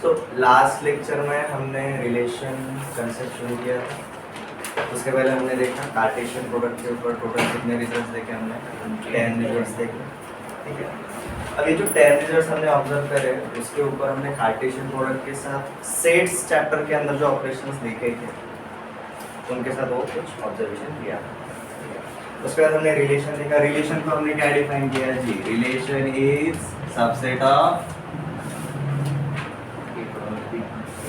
तो last lecture में हमने रिलेशन कंसेप्ट शुरू किया था। उसके पहले हमने देखा कार्टेशियन प्रोडक्ट के ऊपर टोटल कितने रिजल्ट्स देखे हमने 10 रिजल्ट्स देखे, ठीक है। अब ये जो 10 रिजल्ट्स हमने ऑब्जर्व करे उसके ऊपर हमने कार्टेशियन प्रोडक्ट के साथ सेट्स चैप्टर के अंदर जो ऑपरेशंस देखे थे उनके साथ वो कुछ ऑब्जर्वेशन किया। उसके बाद हमने रिलेशन देखा। रिलेशन को हमने क्या डिफाइन किया जी? Relation is subset of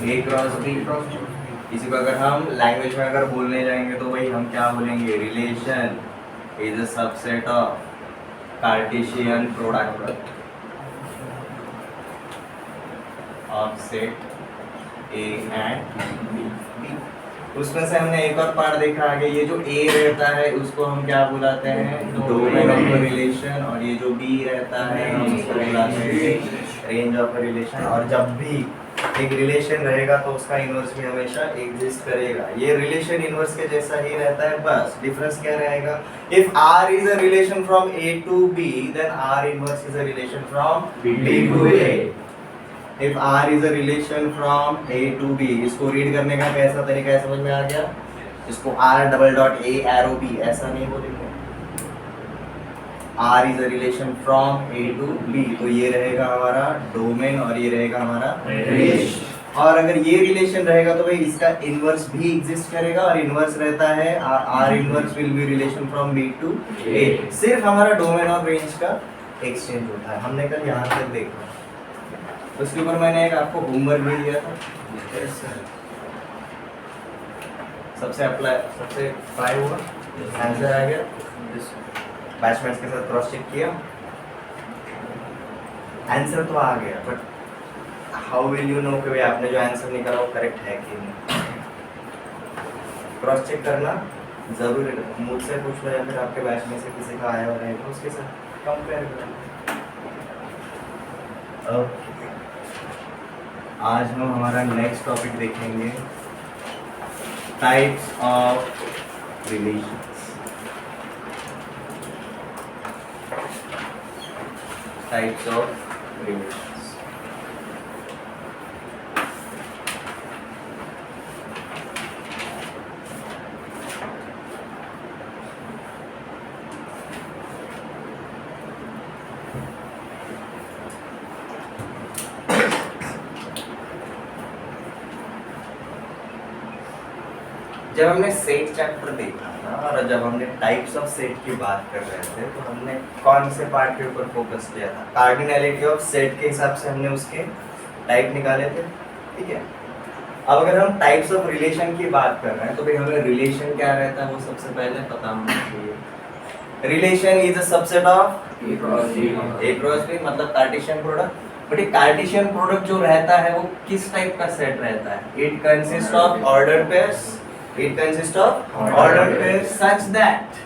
A cross B. इसी को अगर हम लैंग्वेज में अगर बोलने जाएंगे तो भाई हम क्या बोलेंगे? Relation is a subset of Cartesian product of set A and B. उसमें से हमने एक और पार्ट देखा आगे, ये जो ए रहता है उसको हम क्या बुलाते हैं? Domain of relation. और ये जो बी रहता है हम उसको बुलाते हैं रेंज ऑफ रिलेशन। और जब भी एक रिलेशन रहेगा तो उसका इनवर्स भी हमेशा एग्जिस्ट करेगा। ये रिलेशन इनवर्स के जैसा ही रहता है, बस डिफरेंस क्या रहेगा? If R is a relation from A to B, then R inverse is a relation from B to A। If R is a relation from A to B, इसको read करने का कैसा तरीका है समझ में आ गया? इसको R double dot A arrow B ऐसा नहीं बोलेंगे। R is a relation from A to B, तो ये रहेगा हमारा डोमेन और ये रहेगा हमारा रेंज। और अगर ये रिलेशन रहेगा तो भाई इसका इनवर्स भी एग्जिस्ट करेगा और इनवर्स रहता है R inverse will be relation from B to A। सिर्फ हमारा डोमेन और रेंज का एक्सचेंज होता है। हमने कल यहाँ तक देखा। उसके ऊपर मैंने एक आपको होमवर्क भी दिया था। सबसे अप्लाई हुआ, आंसर आ गया। बैचमेट्स के साथ क्रॉस चेक किया, आंसर तो आ गया, but how will you know कि भाई आपने जो आंसर निकाला वो करेक्ट है कि नहीं? क्रॉस चेक करना जरूरी है। मुझसे पूछ लो या फिर आपके बैच में से किसी का आया हो रहेगा उसके साथ कंपेयर करना। ओके, आज हम हमारा नेक्स्ट टॉपिक देखेंगे types of relations. Types of relations. जब हमने सेट चैप्टर देखा था और जब हमने टाइप्स ऑफ सेट की बात कर रहे थे तो हमने कौन से पार्ट के ऊपर फोकस किया था? कार्डिनैलिटी ऑफ सेट के हिसाब से हमने उसके टाइप निकाले थे, ठीक है। अब अगर हम टाइप्स ऑफ रिलेशन की बात कर रहे हैं तो भाई हमें रिलेशन क्या रहता है वो सबसे पहले पता होना चाहिए। Relation is a subset of A cross B, मतलब कार्टेशियन प्रोडक्ट। बट ये कार्टेशियन प्रोडक्ट जो रहता है वो किस टाइप का सेट रहता है? It consist of ordered pairs. It consists of ordered pairs such that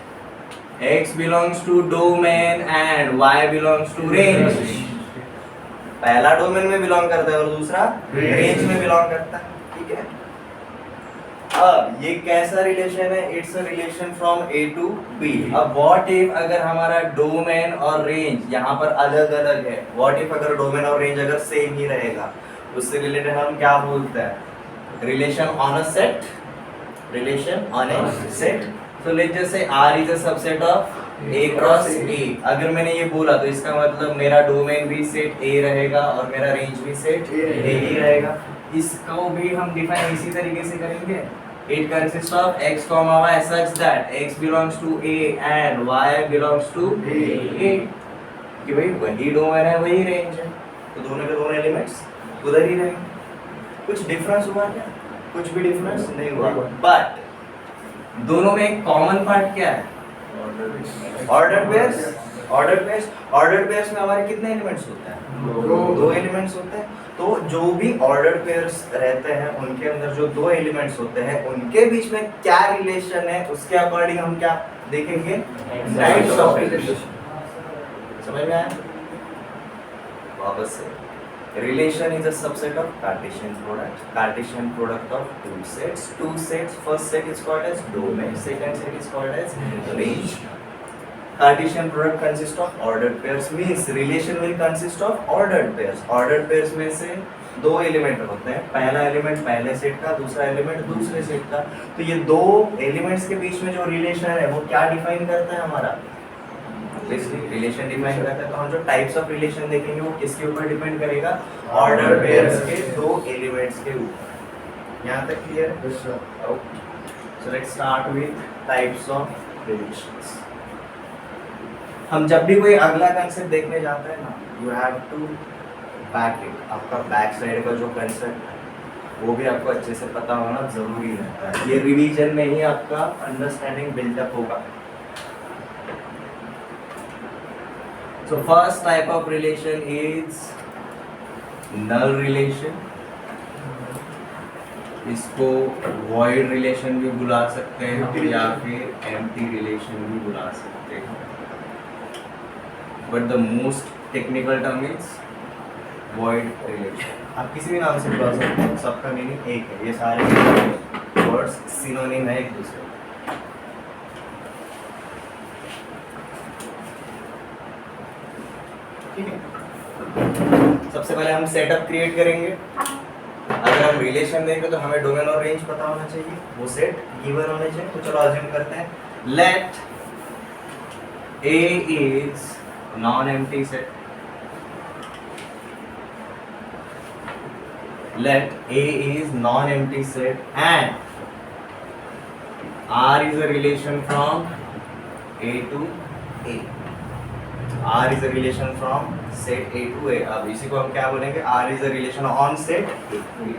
X belongs to domain and Y belongs to range। पहला डोमेन में बिलोंग करता है और दूसरा रेंज में बिलोंग करता है, ठीक है। अब ये कैसा रिलेशन है? It's a relation from A to B। अब व्हाट इफ अगर हमारा डोमेन और रेंज यहाँ पर अलग अलग है? व्हाट इफ अगर डोमेन और रेंज अगर सेम ही रहेगा? उससे रिलेटेड हम क्या बोलते हैं? Relation on a set. Relation on a set। So let's just say R is a subset of A cross A। अगर मैंने ये बोला तो इसका मतलब मेरा डोमेन भी सेट A रहेगा और मेरा रेंज भी सेट A ही रहेगा। इसको भी हम डिफाइन इसी तरीके से करेंगे। It consists of X, Y such that X belongs to A and Y belongs to A। कि भाई वही डोमेन है वही रेंज है, तो दोनों के दोनों एलिमेंट्स उधर ही रहेंगे। कुछ डिफरेंस हुआ क्या? कुछ भी डिफरेंस नहीं हुआ। बट दोनों में एक कॉमन पार्ट क्या है? Ordered pairs. ऑर्डर्ड पेयर्स में हमारे कितने एलिमेंट्स होते हैं? दो एलिमेंट्स होते हैं। तो जो भी ऑर्डर्ड पेयर्स रहते हैं उनके अंदर जो दो एलिमेंट्स होते हैं उनके बीच में क्या रिलेशन है उसके अकॉर्डिंग हम क्या देखेंगे? Types of relation. समझ में आया? वापस से, relation is a subset of Cartesian product। Cartesian product of two sets। Two sets, first set is called as domain, second set is called as range। Cartesian product consist of ordered pairs, means relation will consist of ordered pairs. Ordered pairs में से दो element होते हैं, पहला element पहले set का, दूसरा element दूसरे सेट का। तो ये दो एलिमेंट्स के बीच में जो रिलेशन है वो क्या डिफाइन करता है हमारा, रिलेशन डिफाइन करता है। तो हम जो टाइप्स ऑफ रिलेशन देखेंगे वो किसके ऊपर डिपेंड करेगा, ऑर्डर पेयर्स के दो एलिमेंट्स के ऊपर। यहाँ तक क्लियर है? So let's start with types of relations. हम जब भी कोई अगला कंसेप्ट देखने जाते हैं ना, you have to back it. आपका बैक साइड का जो कंसेप्ट है वो भी आपको अच्छे से पता होना जरूरी रहता है। ये रिवीजन में ही आपका अंडरस्टैंडिंग बिल्डअप होगा। So first type of relation is null relation. इसको void relation भी बुला सकते हैं या फिर empty relation भी बुला सकते हैं। But the most technical term is void relation. आप किसी भी नाम से बुला सकते हैं, सबका मीनिंग एक है। ये सारे वर्ड्स सिनोनिम है एक दूसरे। सबसे पहले हम सेटअप क्रिएट करेंगे। अगर हम रिलेशन देंगे तो हमें डोमेन और रेंज पता होना चाहिए, वो सेट गिवन होने चाहिए। तो चलो अज्यूम करते हैं, late A is non-empty set, let A is non-empty set and R is a relation from A to A. R is a relation from set A to A. अब इसी को हम क्या बोलेंगे, R is a relation on set A.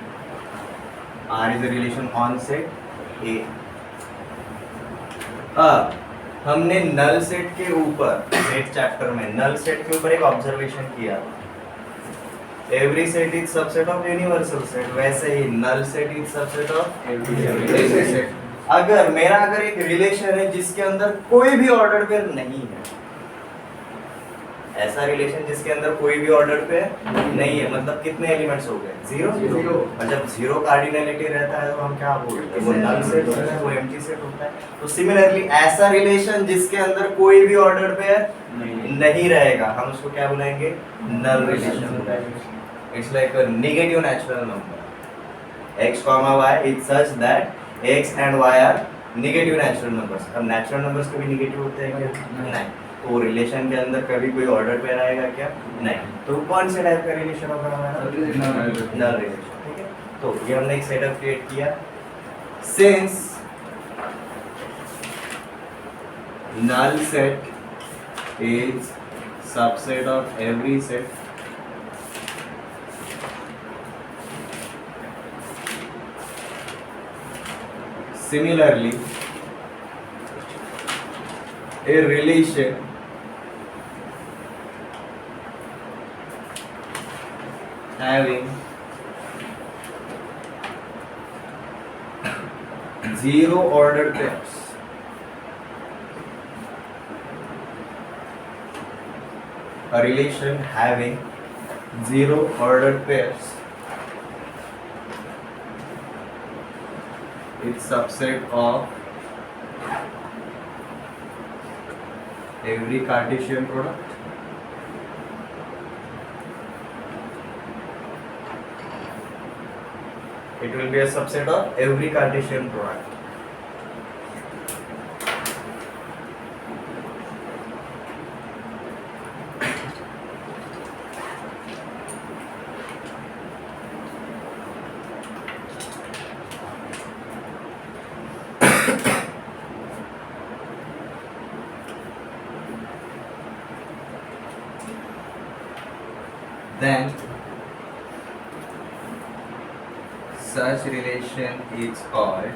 R is a relation on set A. अब हमने null set के ऊपर, सेट चैप्टर में नल सेट के ऊपर एक ऑब्जर्वेशन किया, every set is subset of universal set. वैसे ही null set is subset of every set. अगर मेरा एक रिलेशन है जिसके अंदर कोई भी ऑर्डर पेयर नहीं है, ऐसा रिलेशन जिसके अंदर कोई भी ऑर्डर पेयर नहीं है, मतलब कितने एलिमेंट्स हो गए, जीरो। और जब जीरो कार्डिनलिटी रहता है तो हम क्या बोलते हैं, वो नल सेट होता है, वो एम्प्टी सेट होता है। तो सिमिलरली ऐसा रिलेशन जिसके अंदर कोई भी ऑर्डर पेयर नहीं रहेगा, हम उसको क्या बुलाएंगे, null relation. It's like a negative natural number x, y is such that x and y are negative natural numbers. अब नेचुरल नंबर्स कभी नेगेटिव होते हैं क्या, नहीं। तो रिलेशन के अंदर कभी कोई ऑर्डर पेयर आएगा क्या, नहीं। तो कौन से टाइप का रिलेशन होगा हमारा, नल रिलेशन। ठीक है, तो ये हमने एक सेटअप क्रिएट किया। Since null set is subset of every set, similarly a relation having zero ordered pairs, a relation having zero ordered pairs is subset of every Cartesian product it will be a subset of every Cartesian product. Then such relation is called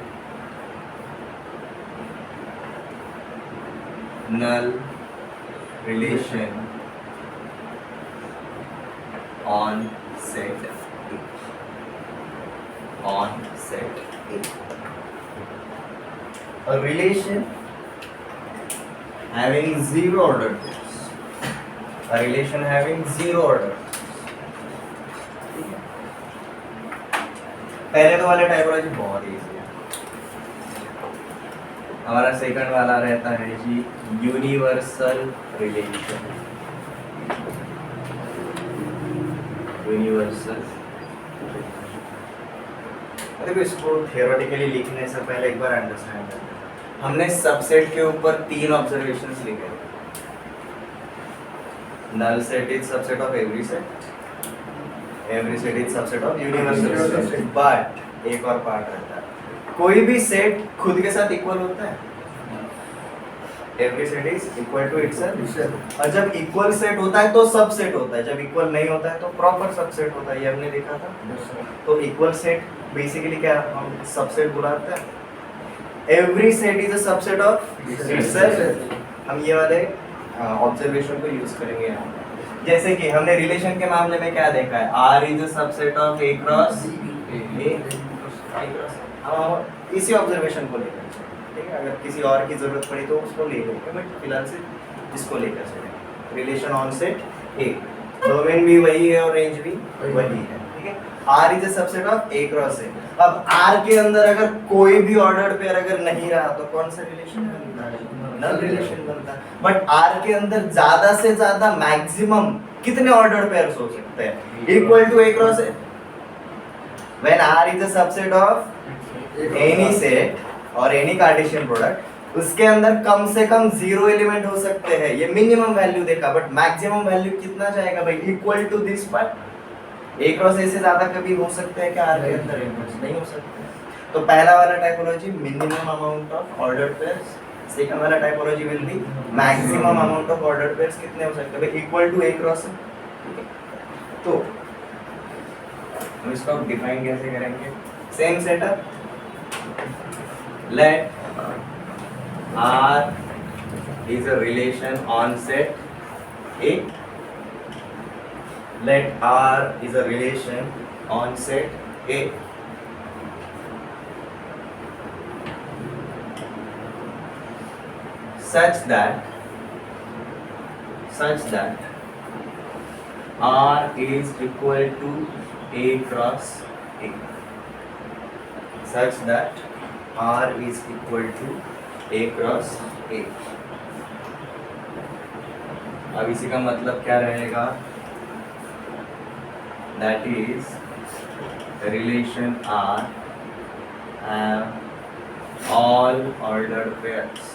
null relation on set A. On set A. A relation having zero order pairs. A relation having zero order. पहले तो वाले typology बहुत easy है। हमारा second वाला रहता है जी universal relation. Universal, देखो इसको थियोरेटिकली लिखने से पहले एक बार अंडरस्टैंड करते हैं। हमने सबसेट के ऊपर 3 ऑब्जर्वेशंस लिखे। Null set is subset of every set, every set is subset of universal set. But एक और पार्ट रहता है, कोई भी सेट खुद के साथ इक्वल होता है। Every set is equal to itself, और जब इक्वल सेट होता है तो सब सेट होता है, जब इक्वल नहीं होता है तो प्रॉपर सबसेट होता है। ये हमने देखा था। तो इक्वल सेट बेसिकली क्या हम सबसेट बुलाते हैं। Every set is a subset of itself. हम ये वाले ऑब्जर्वेशन को यूज करेंगे यहाँ। जैसे कि हमने रिलेशन के मामले में क्या देखा है, R is a subset of A cross A. हम इसी ऑब्जर्वेशन को लेकर, ठीक है, अगर किसी और की जरूरत पड़ी तो उसको ले लेंगे, बट फिलहाल से इसको लेकर चलेंगे। Relation on set A, domain भी वही है और रेंज भी वही है, ठीक है। R is a subset of A cross A। अब R के अंदर अगर कोई भी ऑर्डर्ड पेयर अगर नहीं रहा तो कौन सा रिलेशन बनता है, नल रिलेशन बनता है। बट R के अंदर ज्यादा से ज्यादा मैक्सिमम कितने ऑर्डर्ड पेयर्स हो सकते हैं, equal to A cross A। When R is a subset of any set और एनी कार्टेशियन प्रोडक्ट, उसके अंदर कम से कम 0 एलिमेंट हो सकते हैं। ये मिनिमम वैल्यू देखा, बट मैक्सिमम वैल्यू कितना जाएगा भाई, equal to this part. A cross A से ज्यादा कभी हो सकते हैं क्या R के अंदर, नहीं हो सकते। तो पहला वाला typology minimum amount of ordered pairs, second वाला typology will be maximum amount of ordered pairs कितने हो सकते हैं भाई, equal to A cross A। तो हम इसको डिफाइन कैसे करेंगे, same setup. Let R is a relation on set A. Let R is a relation on set A. Such that R is equal to A cross A. Such that R is equal to A cross A. अब इसी का मतलब क्या रहेगा, that is relation R have all ordered pairs.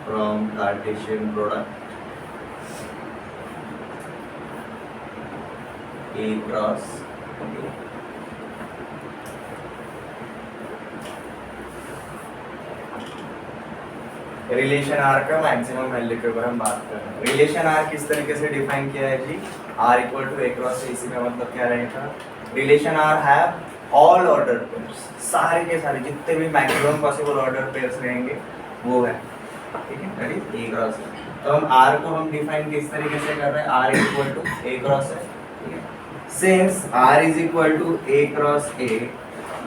From Cartesian product A cross A. Relation R का maximum value के ऊपर हम बात कर रहे हैं। रिलेशन आर किस तरीके से डिफाइन किया है जी, R equal to A cross A. इसी का मतलब क्या रहेगा, relation R have all order pairs, सारे के सारे जितने भी मैक्सिमम पॉसिबल ऑर्डर पेयर्स रहेंगे वो है, ठीक है, दैट इज ए क्रॉस ए। तो हम आर को हम डिफाइन किस तरीके से कर रहे हैं, R is equal to A cross A, ठीक है। Since R is equal to A cross A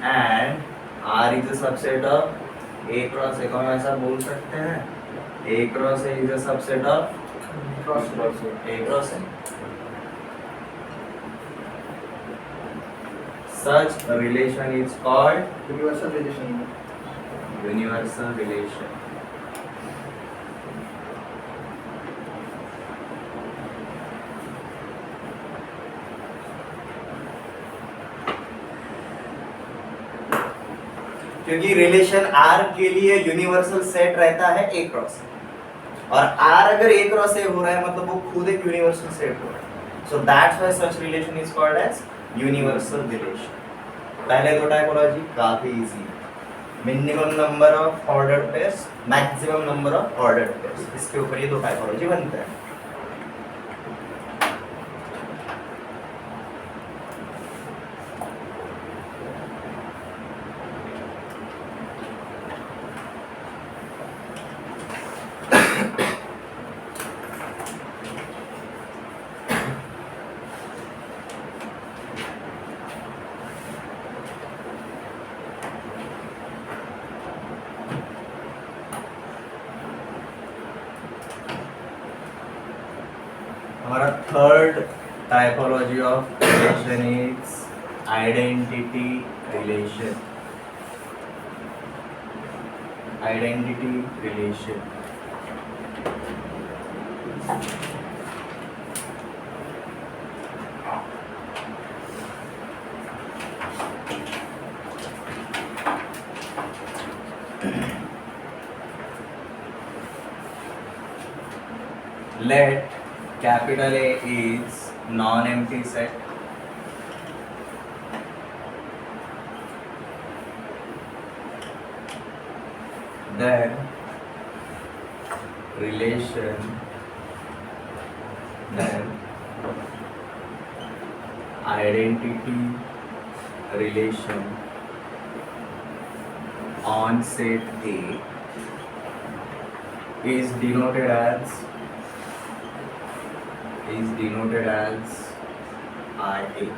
and R is a subset of A cross A को हम ऐसा बोल सकते हैं, A cross A is a subset of A cross A। Such a relation is called universal relation. universal relation. क्योंकि relation R के लिए universal set रहता है A क्रॉस, और R अगर A क्रॉस A हो रहा है मतलब वो खुद एक यूनिवर्सल सेट हो रहा है। So that's why such relation is called as universal relation. पहले दो टाइपोलॉजी काफी easy, minimum number of ordered pairs, maximum number of ordered pairs, इसके ऊपर ये दो टाइपोलॉजी बनते हैं। third typology of relation is identity relation. Identity relation. Let capital A is non-empty set. Then relation, then identity relation on set A is denoted as IA.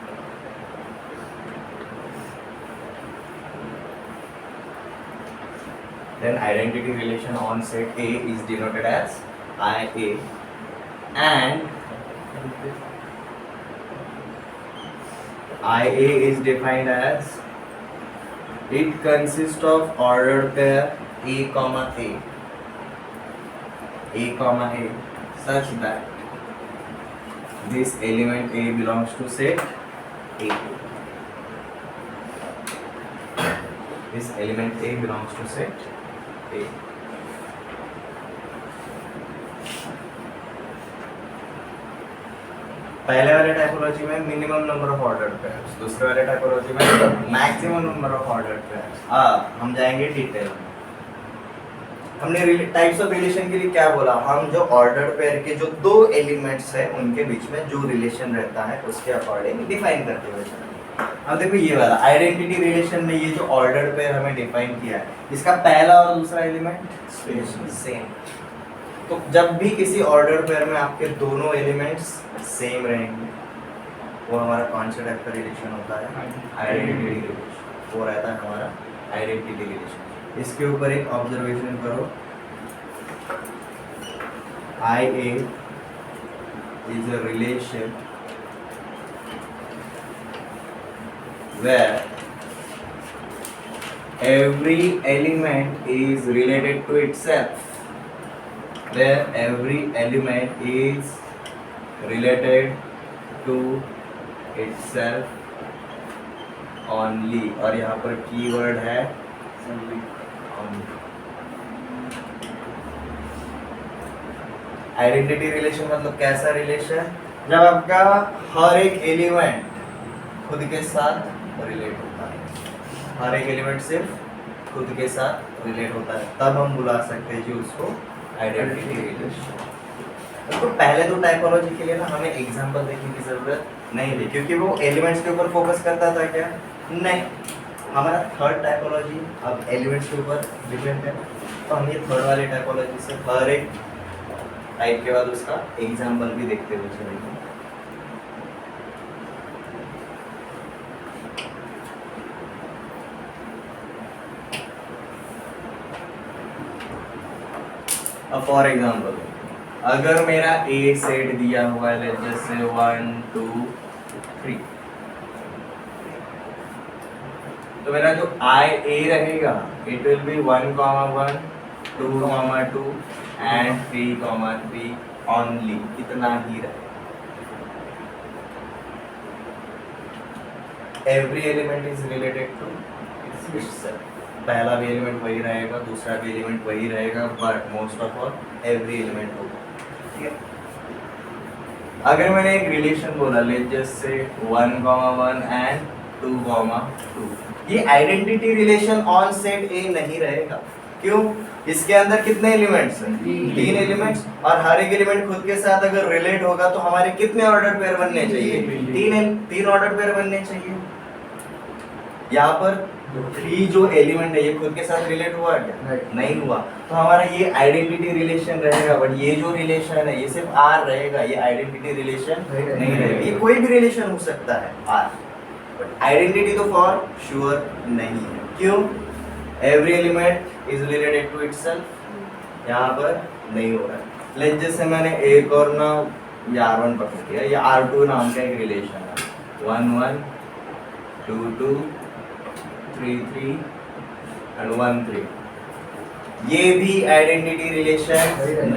Then identity relation on set A is denoted as IA, and IA is defined as it consists of ordered pair A comma A such that this element A belongs to set A. This element A belongs to set A. पहले वाले typology में minimum number of ordered pairs, दूसरे वाले typology में maximum number of ordered pairs. हम जाएंगे detail में. हमने टाइप्स ऑफ रिलेशन के लिए क्या बोला, हम जो ऑर्डर्ड पेयर के जो दो एलिमेंट्स है उनके बीच में जो रिलेशन रहता है उसके अकॉर्डिंग डिफाइन करते हुए चलेंगे. अब देखो ये वाला आइडेंटिटी रिलेशन में ये जो ऑर्डर्ड पेयर हमें डिफाइन किया है, इसका पहला और दूसरा एलिमेंट सेम. तो जब भी किसी ऑर्डर पेयर में आपके दोनों एलिमेंट्स सेम रहेंगे वो हमारा कौन सा टाइप का रिलेशन होता है, आइडेंटिटी रिलेशन. वो रहता है हमारा आइडेंटिटी रिलेशन. इसके ऊपर एक ऑब्जर्वेशन करो, IA is a relation where every element is related to itself. Where every element is related to itself only. और यहाँ पर कीवर्ड है only. आइडेंटिटी रिलेशन मतलब कैसा रिलेशन, जब आपका हर एक एलिमेंट खुद के साथ रिलेट होता है, हर एक एलिमेंट सिर्फ खुद के साथ रिलेट होता है, तब हम बुला सकते हैं जी उसको आइडेंटिटी रिलेशन. तो पहले दो टाइपोलॉजी के लिए ना हमें एग्जांपल देखने की जरूरत नहीं थी, क्योंकि वो एलिमेंट्स के ऊपर फोकस करता था क्या, नहीं. हमारा थर्ड टाइपोलॉजी अब एलिमेंट्स के ऊपर डिपेंड है, तो हम ये थर्ड वाले टाइपोलॉजी से हर एक टाइप के बाद उसका एग्जांपल भी देखते हुए चलेंगे. फॉर एग्जाम्पल अगर मेरा ए सेट दिया हुआ है जैसे 1 2 3, तो मेरा जो आई ए रहेगा it will be 1 1 2 2 and 3 3 only. इतना ही रहेगा. Every element is related to itself. पहला भी एलिमेंट वही रहेगा, दूसरा भी एलिमेंट वही रहेगा, but most of all every element होगा. ठीक है. अगर मैंने एक रिलेशन बोला लेट जस्ट से 1 1 एंड 2 2, ये आइडेंटिटी रिलेशन ऑन सेट ए नहीं रहेगा. क्यों? इसके अंदर कितने एलिमेंट्स हैं, 3 एलिमेंट्स, और हर एक एलिमेंट खुद के साथ अगर रिलेट होगा तो हमारे कितने ऑर्डर पेयर बनने चाहिए, 3 ऑर्डर पेयर बनने चाहिए. यहाँ पर 3 जो एलिमेंट है ये खुद के साथ रिलेट हुआ क्या, नहीं हुआ. तो हमारा ये आइडेंटिटी रिलेशन रहेगा, बट ये जो रिलेशन है ये सिर्फ आर रहेगा, ये आइडेंटिटी रिलेशन नहीं रहेगा. ये कोई भी रिलेशन हो सकता है आर, बट आइडेंटिटी तो फॉर श्योर नहीं है. क्यों? Every element is related to itself, यहाँ पर नहीं हो रहा है. लेट जैसे मैंने एक और ना ये R1 पकड़ लिया, ये R2 नाम का एक रिलेशन है, 1 1 2 2 3 3 एंड 1 3। ये भी आइडेंटिटी रिलेशन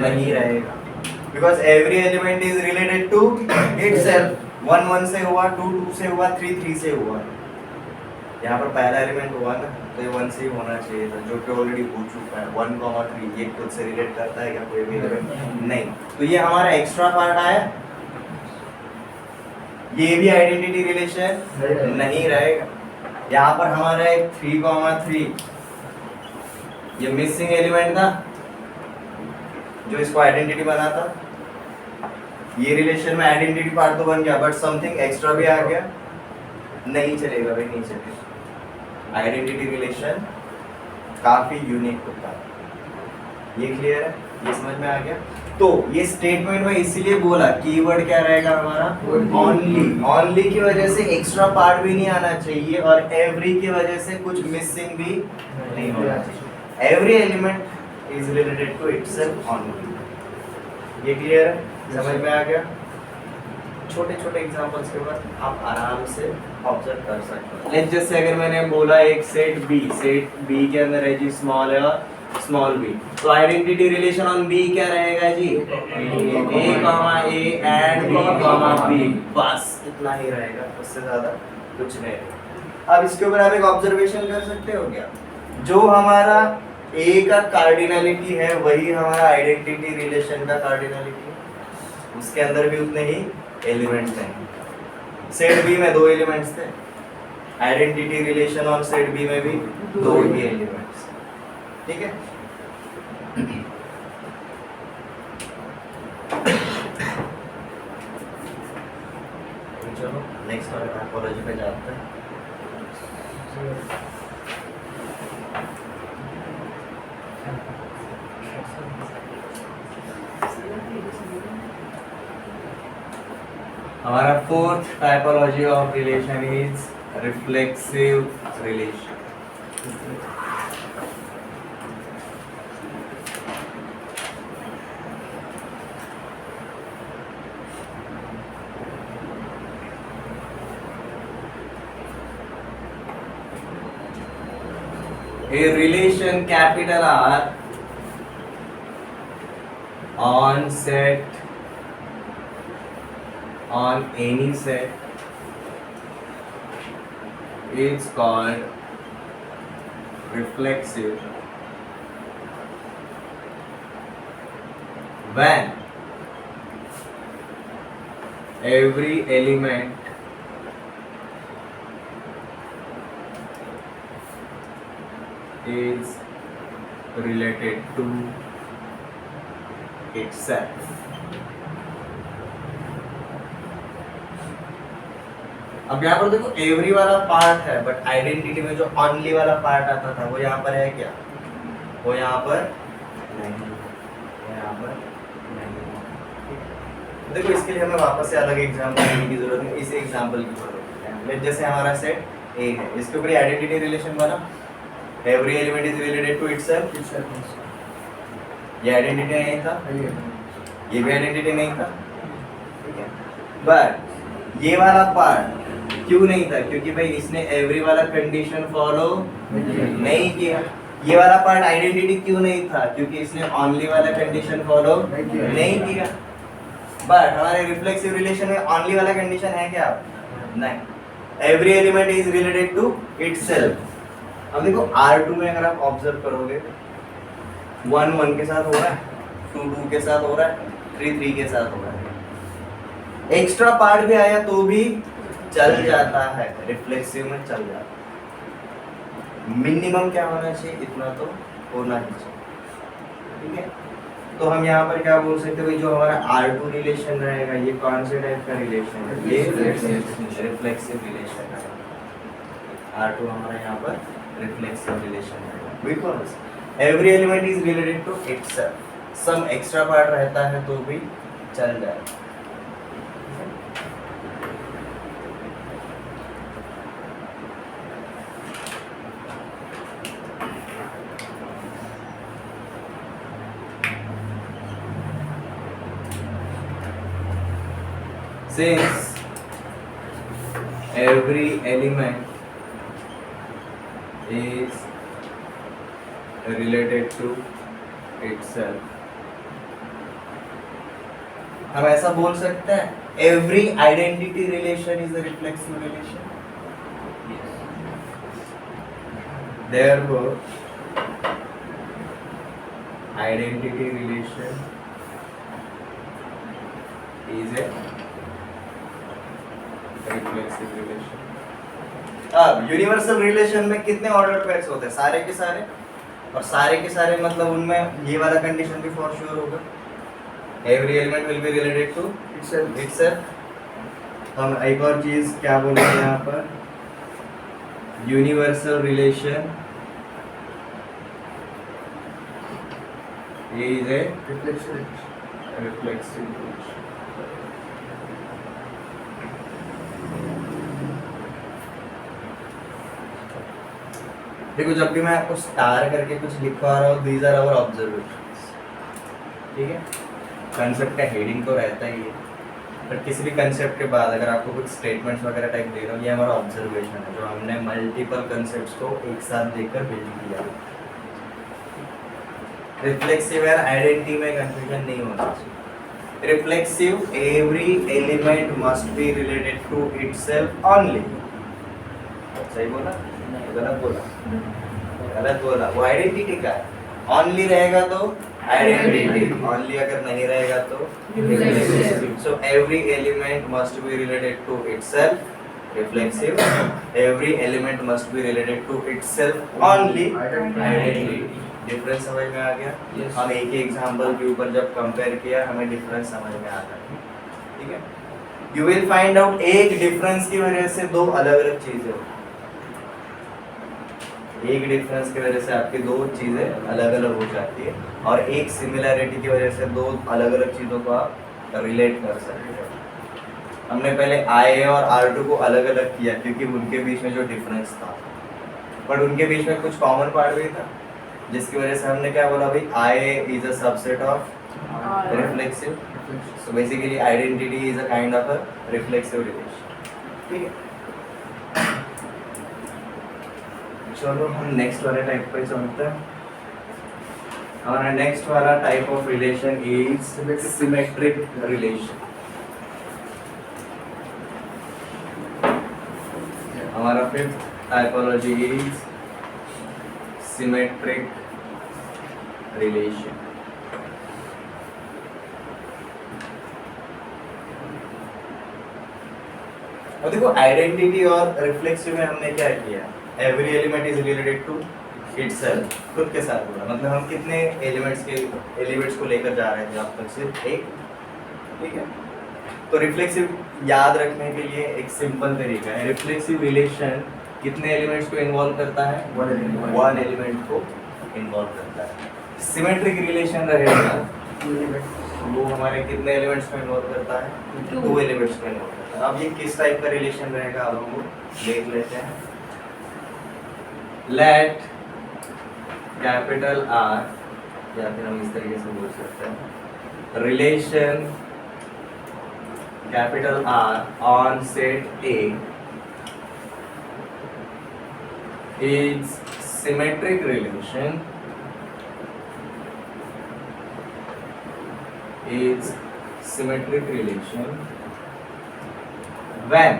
नहीं रहेगा, because every element is related to itself. 1 1 से हुआ, 2 2 से हुआ, 3 3 से हुआ। यहाँ पर पहला एलिमेंट हुआ ना, तो ये 1 से ही होना चाहिए था, जो कि ऑलरेडी हो चुका है। 1 3 ये खुद से रिलेट करता है क्या कोई भी एलिमेंट? नहीं। तो ये हमारा एक्स्ट्रा पार्ट आया, ये भी आइडेंटिटी रिलेशन नहीं रहेगा। यहाँ पर हमारा एक 3 3 ये मिसिंग एलिमेंट था जो इसको आइडेंटिटी बनाता। ये रिलेशन में आइडेंटिटी पार्ट तो बन गया, बट समथिंग एक्स्ट्रा भी आ गया, नहीं चलेगा भाई, नहीं चलेगा। आइडेंटिटी रिलेशन काफी यूनिक होता है। ये क्लियर है? ये समझ में आ गया? तो ये स्टेटमेंट में इसीलिए बोला कीवर्ड क्या रहेगा हमारा? ओनली। ओनली की वजह से एक्स्ट्रा पार्ट भी नहीं आना चाहिए, और एवरी की वजह से कुछ मिसिंग भी नहीं होना चाहिए। Every element is related to itself only. ये क्लियर है? समझ में आ गया? छोटे छोटे एग्जांपल्स के बाद आप आराम से ऑब्जर्व कर सकते हो। लेट्स जैसे अगर मैंने बोला एक सेट बी के अंदर है जी स्मॉल है और स्मॉल बी, तो आइडेंटिटी रिलेशन ऑन बी क्या रहेगा जी? ए एंड बी, बस इतना ही रहेगा, उससे ज्यादा कुछ नहीं रहेगा। अब इसके ऊपर आप एक ऑब्जर्वेशन कर सकते हो क्या? जो हमारा ए का कार्डिनलिटी है वही हमारा आइडेंटिटी रिलेशन का कार्डिनलिटी है। उसके अंदर भी उतने ही एलिमेंट्स हैं। सेट बी में 2 एलिमेंट्स थे, identity relation on set B में भी 2 ही एलिमेंट्स। ठीक है? चलो नेक्स्ट वाले टाइपोलॉजी पे जाते हैं। हमारा 4th typology of relation is reflexive relation. A relation capital R on set, on any set, is called reflexive when every element is related to itself. अब यहाँ पर देखो एवरी वाला पार्ट है, बट आइडेंटिटी में जो ओनली वाला part आता था वो यहाँ पर है क्या? वो यहाँ पर नहीं, वो यहाँ पर नहीं। देखो इसके लिए हमें वापस से अलग एग्जांपल देने की जरूरत है, इस एग्जांपल की जरूरत है। जैसे हमारा सेट ए है, इसके ऊपर आइडेंटिटी रिलेशन बना, every element is related to itself. ये आइडेंटिटी नहीं था, ये भी आइडेंटिटी नहीं था, ठीक है? बट ये वाला पार्ट क्यों नहीं था? क्योंकि भाई इसने एवरी वाला कंडीशन फॉलो नहीं किया। ये वाला पार्ट आइडेंटिटी क्यों नहीं था? क्योंकि इसने ओनली वाला कंडीशन फॉलो नहीं किया। बट हमारे रिफ्लेक्सिव रिलेशन में ओनली वाला कंडीशन है क्या? नहीं। Every element is related to itself. अब देखो R2 में अगर आप ऑब्जर्व करोगे 1 1 के साथ हो रहा है, 2 2 के साथ हो रहा है, 3 3 के साथ हो रहा है। एक्स्ट्रा पार्ट भी आया तो भी चल जाता है, रिफ्लेक्सिव में चल जाता है। मिनिमम क्या होना चाहिए? इतना तो होना ही चाहिए, ठीक है? तो हम यहाँ पर क्या बोल सकते हैं? जो हमारा R2 रिलेशन रहेगा ये कौन से टाइप का रिलेशन है? ये रिफ्लेक्सिव रिलेशन है। R2 हमारा यहाँ पर रिफ्लेक्सिव रिलेशन है, because every element is related to itself. Some extra part रहता है तो भी चल जाएगा। since every element is related to itself, हम ऐसा बोल सकते हैं every identity relation is a reflexive relation. Therefore identity relation is a reflexive relation. अब यूनिवर्सल रिलेशन में कितने ऑर्डर पेयर्स होते हैं? सारे के सारे, और सारे के सारे मतलब उनमें ये वाला कंडीशन भी फॉर श्योर होगा, every element will be related to itself. हम एक और चीज क्या बोलेंगे यहाँ पर, universal relation is a reflexive relation. देखो जब भी मैं आपको स्टार करके कुछ लिखवा रहा हूँ, these are our observations, ठीक है. कंसेप्ट का हेडिंग तो रहता ही है, बट किसी भी कंसेप्ट के बाद अगर आपको कुछ स्टेटमेंट्स वगैरह टाइप दे रहा हूँ, ये हमारा ऑब्जर्वेशन है जो हमने मल्टीपल कंसेप्ट्स को एक साथ देखकर बिल्ड किया. रिफ्लेक्सिव और आइडेंटिटी में कंफ्यूजन नहीं होना चाहिए. Reflexive, every element must be related to itself only. सही बोला? गलत बोला? गलत बोला. वो आइडेंटिटी का है. ओनली रहेगा तो आइडेंटिटी, ओनली अगर नहीं रहेगा तो reflexive. So every element must be related to itself, reflexive. Every element must be related to itself only, identity. Difference समझ में आ गया? yes. हम एक ही एग्जांपल के ऊपर जब कंपेयर किया हमें डिफरेंस समझ में आ गया. ठीक है. यू विल फाइंड आउट एक डिफरेंस की वजह से दो अलग अलग चीजें हो. एक डिफरेंस की वजह से आपकी दो चीजें अलग अलग हो जाती है, और एक सिमिलैरिटी की वजह से दो अलग अलग चीजों को आप रिलेट कर सकते हो. हमने पहले IA और R2 को अलग अलग किया क्योंकि उनके बीच में जो डिफरेंस था, बट उनके बीच में कुछ कॉमन पार्ट भी था, जिसकी वजह से हमने क्या बोला भाई, IA is a subset of reflexive. So basically identity is a kind of a reflexive relation. ठीक है. चलो हम नेक्स्ट वाले टाइप पे चलते हैं. हमारा नेक्स्ट वाला type of relation is symmetric relation. हमारा fifth typology is symmetric relation. अब देखो आइडेंटिटी और रिफ्लेक्सिव में हमने क्या किया, every element is related to itself, खुद के साथ बोला. मतलब हम कितने एलिमेंट्स को लेकर जा रहे थे अब तक, सिर्फ एक. ठीक है. तो रिफ्लेक्सिव याद रखने के लिए एक सिंपल तरीका है. रिफ्लेक्सिव रिलेशन कितने एलिमेंट्स को इन्वॉल्व करता है? वन एलिमेंट को इन्वॉल्व करता है. सिमेट्रिक रिलेशन रहेगा वो हमारे कितने एलिमेंट्स को इन्वॉल्व करता है? टू एलिमेंट्स को इन्वॉल्व करता है. अब ये किस टाइप का रिलेशन रहेगा अब हम देख लेते हैं. लेट कैपिटल R, या फिर हम इस तरीके से बोल सकते हैं, relation capital R on set A is symmetric relation when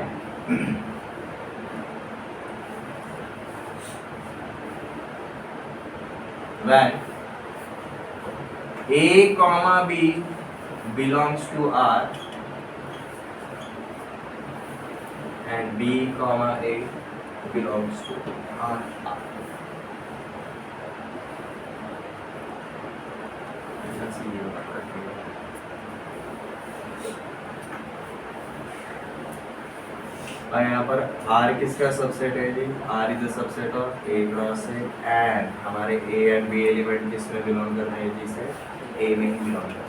A comma B belongs to R and B comma A belongs to R. और यहाँ पर R किसका सबसेट है जी? R is a subset of A cross A and हमारे A and B element किसमें belong करते हैं? जिसे A में ही बिलोंग करते हैं.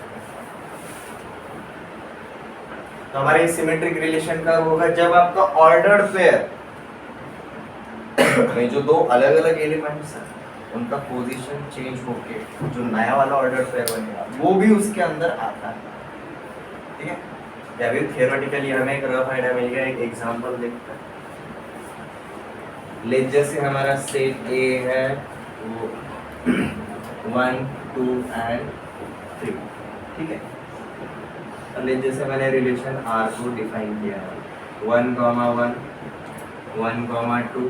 तो हमारे सिमेट्रिक रिलेशन कब होगा? जब आपका ऑर्डर्ड पेयर में जो दो अलग अलग एलिमेंट्स हैं उनका पोजीशन चेंज होके जो नया वाला ऑर्डर्ड पेयर बनेगा वो भी उसके अंदर आता है. ठीक है. या भी थियोरेटिकली हमें एक रफ आइडिया मिल गया। एक एग्जांपल देखते हैं। लेट जैसे हमारा सेट ए है वो 1 2 एंड 3, ठीक है। और लेट जैसे मैंने रिलेशन आर को डिफाइन किया है 1, 1 1, 2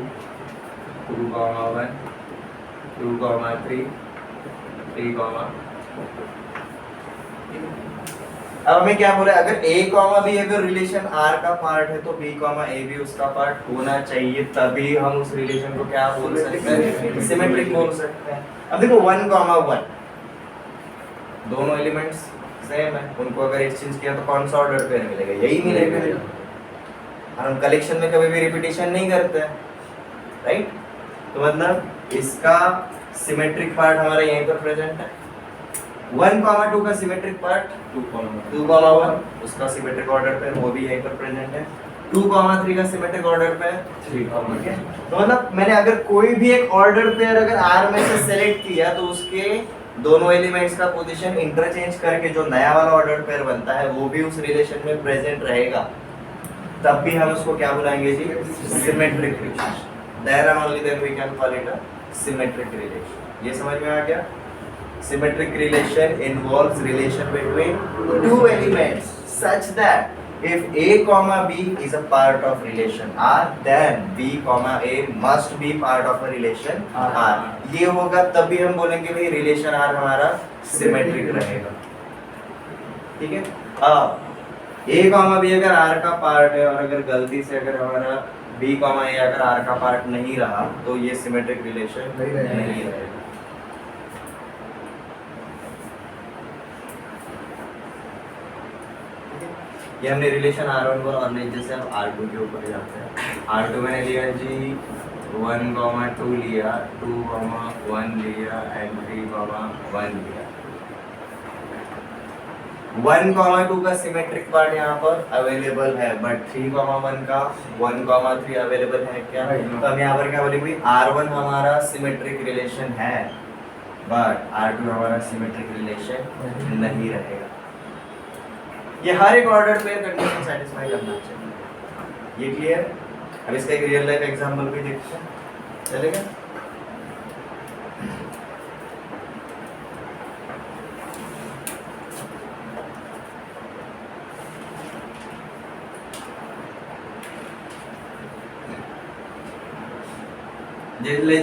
2, 1 2, 3 3, अब हमें क्या बोला, अगर a कॉमा b अगर रिलेशन r का पार्ट है तो b कॉमा a भी उसका पार्ट होना चाहिए, तभी हम उस रिलेशन को क्या बोल सकते हैं, सिमेट्रिक बोल सकते हैं। अब देखो 1, 1 दोनों एलिमेंट्स सेम है, उनको अगर एक्सचेंज किया तो कौन सा ऑर्डर पेयर मिलेगा, यही मिलेगा। और हम कलेक्शन में कभी भी रिपीटिशन नहीं करते हैं, राइट। तो मतलब इसका सिमेट्रिक पार्ट हमारा यहीं पर प्रेजेंट है। 1, 2 का सिमेट्रिक पार्ट 2, 1 उसका सिमेट्रिक ऑर्डर पे वो भी यहीं पर प्रेजेंट है। 2, 3 का सिमेट्रिक ऑर्डर पे 3, ठीक है। तो मतलब मैंने अगर कोई भी एक ऑर्डर पेयर अगर R में से सेलेक्ट किया तो उसके दोनों एलिमेंट्स का पोजीशन इंटरचेंज करके जो नया वाला ऑर्डर पेयर बनता है वो भी उस रिलेशन में प्रेजेंट रहेगा, तब भी हम उसको क्या बुलाएंगे जी, symmetric relation. There and only then we can call it a symmetric relation. ये समझ में आ गया। Symmetric relation involves relation between two elements such that if A, B is a part of relation R, then B, A must be part of a relation R. ये होगा तभी हम बोलेंगे भाई रिलेशन R हमारा सिमेट्रिक रहेगा, ठीक है। अब A, B अगर R का पार्ट है और अगर गलती से अगर हमारा B, A अगर R का पार्ट नहीं रहा तो ये सिमेट्रिक रिलेशन नहीं रहेगा। ये हमने रिलेशन R1 को, और जैसे हम R2 के ऊपर जाते हैं। R2 मैंने लिया जी 1, 2 लिया, 2, 1 लिया एंड 3, 1 लिया। 1, 2 का सिमेट्रिक पार्ट यहाँ पर अवेलेबल है, बट 3, 1 का 1, 3 अवेलेबल है क्या? तो हम यहाँ पर क्या बोलेंगे, R1 हमारा सिमेट्रिक रिलेशन है बट R2 हमारा सिमेट्रिक रिलेशन नहीं रहेगा। ये हर एक ऑर्डर पे कंडीशन सेटिस्फाई करना चाहिए। ये क्लियर? अब इसका एक रियल लाइफ एग्जांपल भी देखते हैं, चलेगा?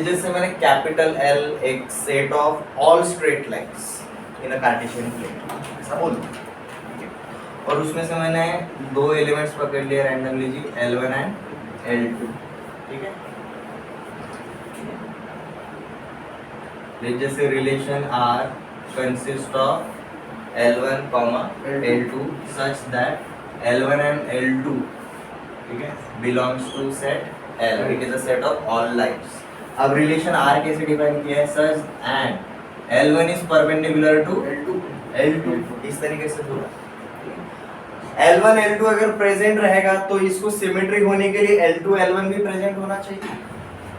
जैसे मैंने कैपिटल L एक set of all straight lines in a cartesian plane ऐसा बोल, और उसमें से मैंने दो एलिमेंट्स पकड़ लिए randomly ji, L1 and L2, ठीक है। जैसे relation R consist of L1, L2 such that L1 and L2, ठीक है, belongs to set L, it is a set of all lines. अब रिलेशन R कैसे डिफाइन किया है, such and L1 is perpendicular to L2, इस तरीके से पूरा L1 L2 अगर प्रेजेंट रहेगा तो इसको सिमेट्रिक होने के लिए L2 L1 भी प्रेजेंट होना चाहिए।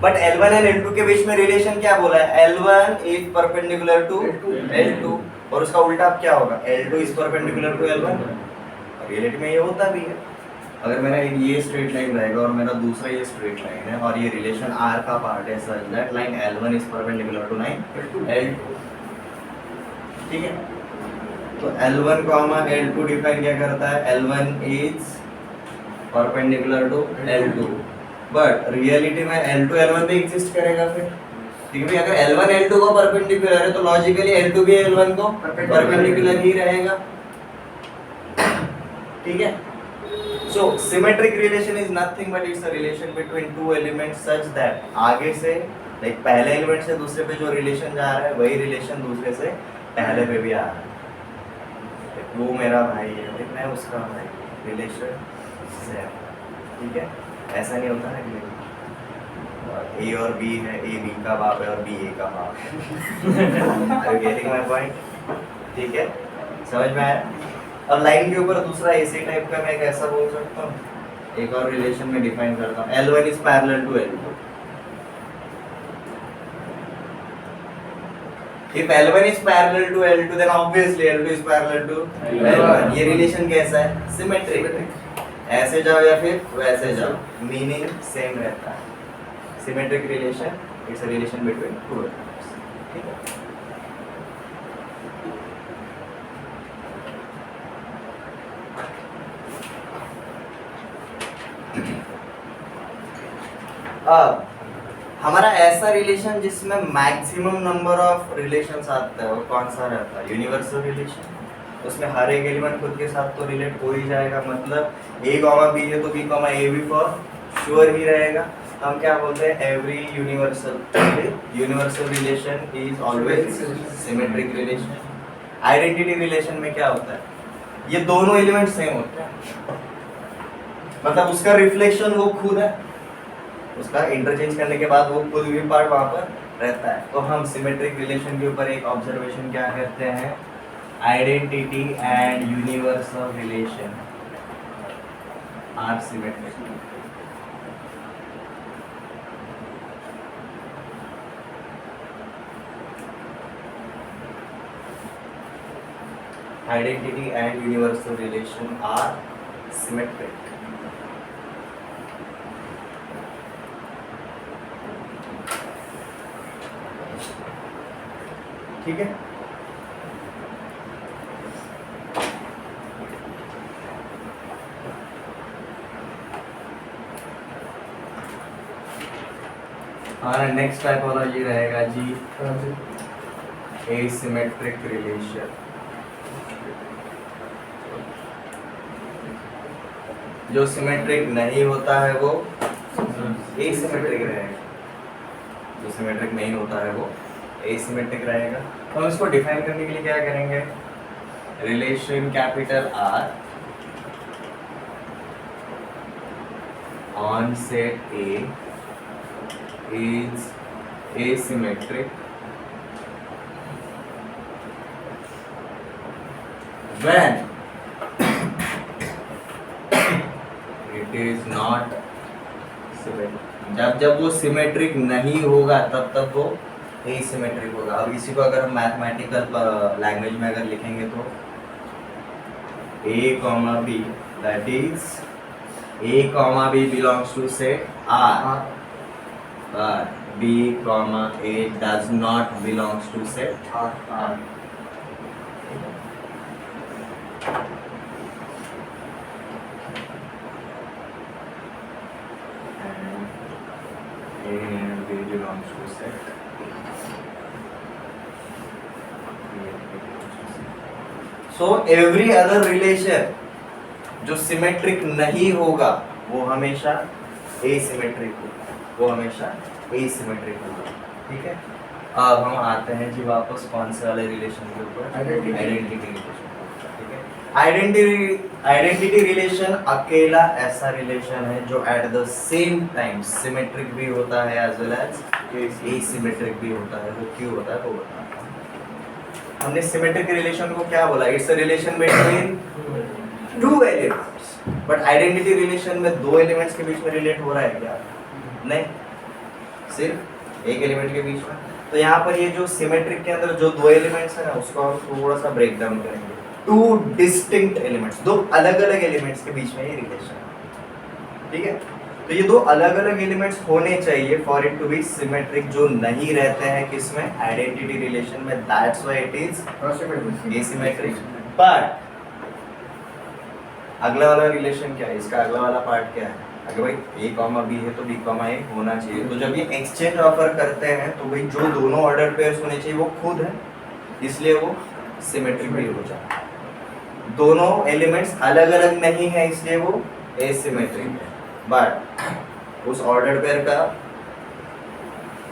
बट L1 एंड L2 के बीच में रिलेशन क्या बोला है, L1 is perpendicular to L2, और उसका उल्टा क्या होगा, L2 is perpendicular to L1। Reality में ये होता भी है। अगर मेरा ये स्ट्रेट लाइन रहेगा और मेरा दूसरा ये स्ट्रेट लाइन है और ये रिलेशन R का पार्ट है such that line L1 is perpendicular to line L2, ठीक है। तो L1, L2 डिफाइन क्या करता है, L1 is perpendicular to L2, but reality में L2 L1 भी एग्जिस्ट करेगा फिर, ठीक है। अगर L1 L2 को परपेंडिकुलर है तो लॉजिकली L2 भी L1 को परपेंडिकुलर ही रहेगा, ठीक है। So symmetric relation is nothing but it's a relation between two elements such that आगे से लाइक पहले एलिमेंट से दूसरे पे जो रिलेशन जा रहा है वही रिलेशन दूसरे से पहले पे भी आ रहा है। वो मेरा भाई है, मैं उसका भाई, रिलेशन सेम, ठीक है। ऐसा नहीं होता ना कि A और B है, A B का बाप है और B A का बाप है। Are you getting my point? ठीक है, समझ में आया? अब लाइन के ऊपर दूसरा ऐसे टाइप का मैं एक ऐसा बोल सकता हूँ, एक और रिलेशन में डिफाइन करता हूँ, L1 is parallel to L2, If L1 is parallel to L2 then obviously L2 is parallel to L1. ये रिलेशन कैसा है? सिमेट्रिक। ऐसे जाओ या फिर वैसे जाओ, मीनिंग सेम रहता है। Symmetric relation, it's a relation between two elements. ठीक है, अब हमारा ऐसा रिलेशन जिसमें मैक्सिमम नंबर ऑफ रिलेशंस आते हैं वो कौन सा रहता है? Universal relation. उसमें हर एक एलिमेंट खुद के साथ तो रिलेट हो ही जाएगा, मतलब ए कॉमा बी है तो बी कॉमा ए भी फॉर श्योर ही रहेगा। हम क्या बोलते हैं? Every universal relation is always symmetric relation. Identity relation में क्या होता है? ये दोनों एलिमेंट सेम होते हैं, मतलब उसका रिफ्लेक्शन वो खुद है, उसका इंटरचेंज करने के बाद वो खुद भी पार्ट वहां पर रहता है। तो हम सिमेट्रिक रिलेशन के ऊपर एक ऑब्जर्वेशन क्या करते हैं? Identity and universal relation are symmetric. Identity and universal relation are symmetric. ठीक है, हमारा नेक्स्ट टाइपोलॉजी रहेगा जी एसिमेट्रिक रिलेशन। जो सिमेट्रिक नहीं होता है वो एसिमेट्रिक रहेगा, जो सिमेट्रिक नहीं होता है वो एसिमेट्रिक रहेगा। तो हम इसको डिफाइन करने के लिए क्या करेंगे? Relation capital R on set A is asymmetric when it is not symmetric। जब वो सिमेट्रिक नहीं होगा तब वो एसिमेट्रिक होगा। अब इसी को अगर हम मैथमेटिकल लैंग्वेज में अगर लिखेंगे तो a comma b, that is a comma b belongs to set R, but b comma a does not belongs to set R. And b belongs to set so every other relation जो symmetric नहीं होगा वो हमेशा asymmetric होगा, वो हमेशा asymmetric होगा। ठीक है, अब हम आते हैं जी वापस कौन से वाले रिलेशन के ऊपर? Identity relation. ठीक है, आइडेंटिटी रिलेशन अकेला ऐसा रिलेशन है जो at the same time symmetric भी होता है एज वेल एज एसिमेट्रिक भी होता है। वो क्यों होता है वो बताता हूं। हमने सिमेट्रिक रिलेशन को क्या बोला? It's a relation between two elements, but identity relation में दो एलिमेंट्स के बीच में रिलेट हो रहा है क्या? नहीं, सिर्फ एक एलिमेंट के बीच में। तो यहाँ पर ये जो सिमेट्रिक के अंदर जो दो एलिमेंट्स है ना उसको हम थोड़ा सा ब्रेक डाउन करेंगे। टू डिस्टिंक्ट एलिमेंट्स, दो अलग अलग एलिमेंट्स के बीच में ये रिलेशन है। ठीक है, तो ये दो अलग अलग एलिमेंट्स होने चाहिए for it to be symmetric, जो नहीं रहते हैं किसमें? आइडेंटिटी रिलेशन में। That's why it is asymmetric. But अगला वाला रिलेशन क्या है? इसका अगला वाला पार्ट क्या है? अगर भाई a कॉमा b है तो b कॉमा a होना चाहिए। तो जब ये एक्सचेंज ऑफर करते हैं तो भाई जो दोनों ऑर्डर पेयर्स होने चाहिए वो खुद है, इसलिए वो सिमेट्रिक भी हो जाता है। दोनों एलिमेंट्स अलग अलग नहीं है इसलिए वो एसिमेट्रिक है। बट उस ऑर्डर पेयर का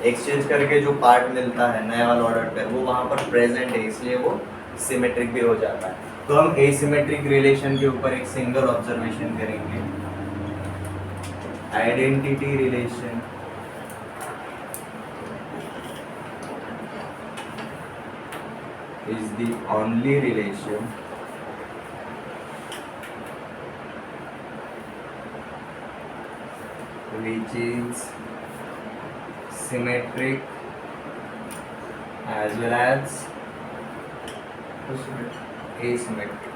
एक्सचेंज करके जो पार्ट मिलता है नया वाला ऑर्डर पेयर वो वहाँ पर प्रेजेंट है, इसलिए वो सिमेट्रिक भी हो जाता है। तो हम एसिमेट्रिक रिलेशन के ऊपर एक सिंगल ऑब्जर्वेशन करेंगे। Identity relation is the only relation which is symmetric as well as asymmetric।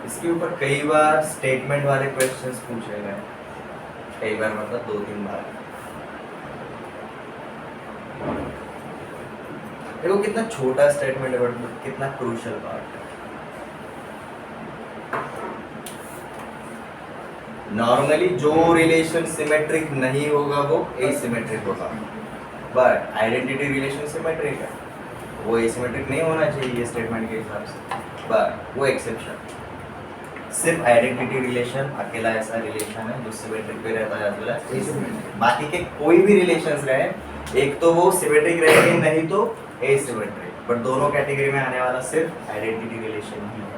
इसके ऊपर कई बार स्टेटमेंट वाले क्वेश्चंस पूछे गए, कई बार मतलब 2-3 बार। देखो कितना छोटा स्टेटमेंट है बट कितना क्रूशियल पार्ट है। नॉर्मली जो रिलेशन सिमेट्रिक नहीं होगा वो एसिमेट्रिक होगा, बट आइडेंटिटी रिलेशन सिमेट्रिक है, वो एसिमेट्रिक नहीं होना चाहिए ये स्टेटमेंट के हिसाब से, बट वो एक्सेप्शन। सिर्फ आइडेंटिटी रिलेशन अकेला ऐसा रिलेशन है जो सिमेट्रिक पे रहता है, एसिमेट्रिक। बाकी के कोई भी रिलेशंस रहे, एक तो वो सिमेट्रिक रहेंगे नहीं तो एसिमेट्रिक, बट दोनों कैटेगरी में आने वाला सिर्फ आइडेंटिटी रिलेशन ही है।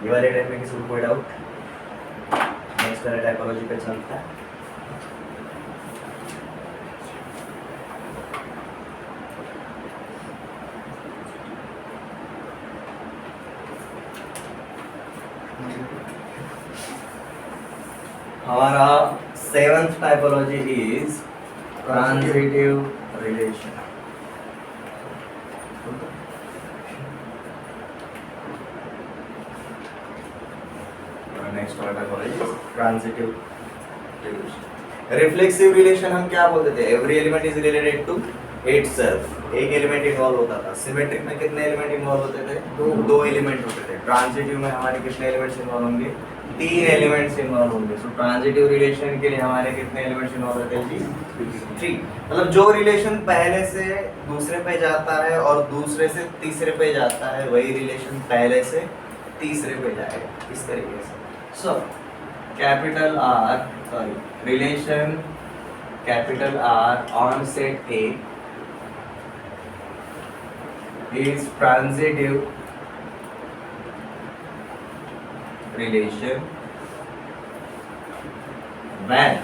ये वाले टाइप में किसी को कोई डाउट? नेक्स्ट वाला टाइपोलॉजी पे चलता है। हमारा 7th typology is transitive relation. Next वाला typology transitive relation. Reflexive relation हम क्या बोलते थे? Every element is related to itself, एक एलिमेंट इन्वॉल्व होता था। सिमेट्रिक में कितने एलिमेंट इन्वॉल्व होते थे? दो एलिमेंट होते थे। ट्रांजिटिव में हमारे कितने एलिमेंट्स इन्वॉल्व होंगे? 3 एलिमेंट्स इन्वॉल्व होंगे। सो ट्रांजिटिव रिलेशन के लिए हमारे कितने एलिमेंट्स इन्वॉल्व होते हैं जी? 3। मतलब जो रिलेशन पहले से दूसरे पे जाता है और दूसरे से तीसरे पे जाता है, वही रिलेशन पहले से तीसरे पे जाएगा, इस तरीके से। So capital R, sorry, relation capital R on set A is transitive relation when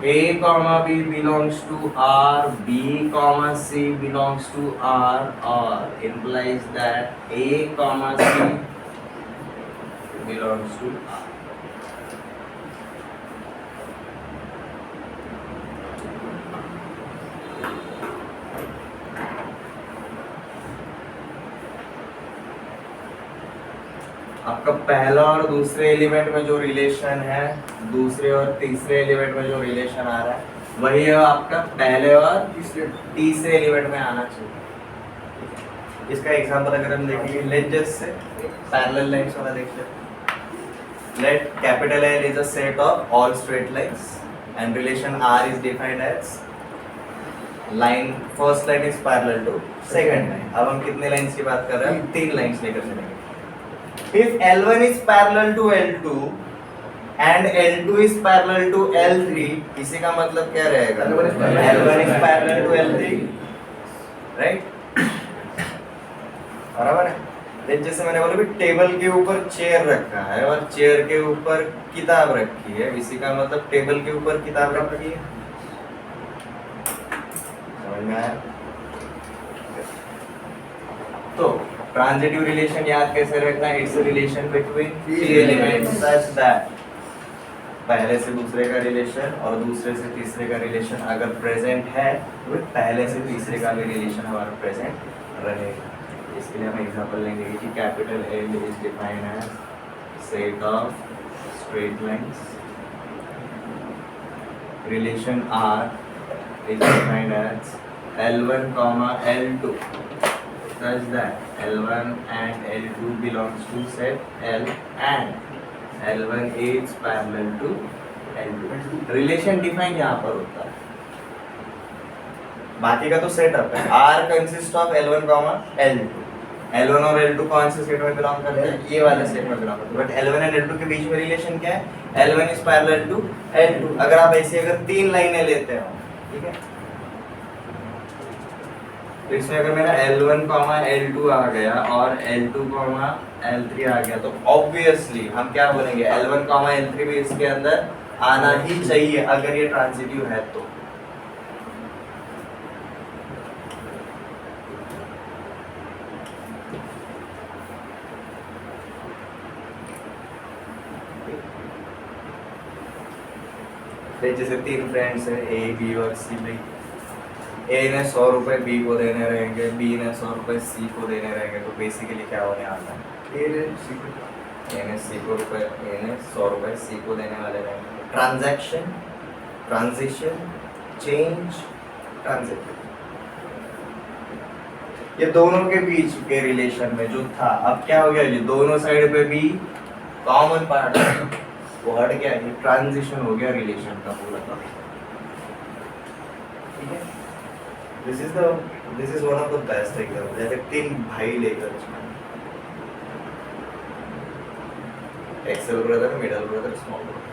A comma B belongs to R, B comma C belongs to R, or implies that A comma C belongs to R. आपका पहला और दूसरे element में जो relation है, दूसरे और तीसरे एलिमेंट में जो रिलेशन आ रहा है, वही है आपका पहले और तीसरे एलिमेंट में आना चाहिए। इसका एग्जांपल अगर हम देखेंगे, let just say parallel lines वाला देख लेते। Let capital L is a set of all straight lines and relation R is defined as line, first line is parallel to second line. अब हम कितने लाइंस की बात कर रहे हैं? 3 लाइंस लेकर चलेंगे। If L1 is parallel to L2 and L2 is parallel to L3, इसी का मतलब क्या रहेगा? L1 is parallel to L3, right? बराबर है। जैसे मैंने बोला भी टेबल के ऊपर चेयर रखा है और चेयर के ऊपर किताब रखी है, इसी का मतलब टेबल के ऊपर किताब रखी है। समझ में आया? तो ट्रांजिटिव रिलेशन याद कैसे रखना है? It's relation between 3 elements such that पहले से दूसरे का रिलेशन और दूसरे से तीसरे का रिलेशन अगर प्रेजेंट है तो पहले से तीसरे का भी रिलेशन हमारा प्रेजेंट रहेगा। इसके लिए हम एग्जांपल लेंगे कि capital L is defined as set of straight lines, relation R is defined as L1, L2 such that L1 and L2 belongs to set L and L1 is parallel to L2। Relation define यहाँ पर होता है, बाकी का तो setup है। R consist of L1, L2। L1 और L2 कौन से सेट में बिलोंग करते हैं? ये वाले सेट में बिलोंग करते हैं। बट L1 और L2 के बीच में रिलेशन क्या है? L1 is parallel to L2। अगर आप ऐसे अगर 3 लाइनें लेते हो, ठीक है, तो इसमें अगर मेरा L1, L2 आ गया और L2, L3 आ गया, तो ऑब्वियसली हम क्या बोलेंगे? L1, L3 भी इसके अंदर आना ही चाहिए अगर ये ट्रांजिटिव है तो। फिर जैसे 3 फ्रेंड्स है ए बी और सी भाई, ए ने 100 रुपये बी को देने रहेंगे, बी ने 100 रुपये सी को देने रहेंगे, तो बेसिकली क्या होने वाला है, ए ने 100 रुपये सी को देने वाले रहेंगे। ट्रांजैक्शन, ट्रांजिशन, चेंज, ट्रांजिट, ये दोनों के बीच के रिलेशन में जो था, अब क्या हो गया जी, दोनों साइड पे भी कॉमन पार्ट वो हट गया, ये ट्रांजिशन हो गया रिलेशन का पूरा का। ठीक है, this is one of the best example. जैसे 3 भाई लेकर एक्सेल brother, middle brother, small brother,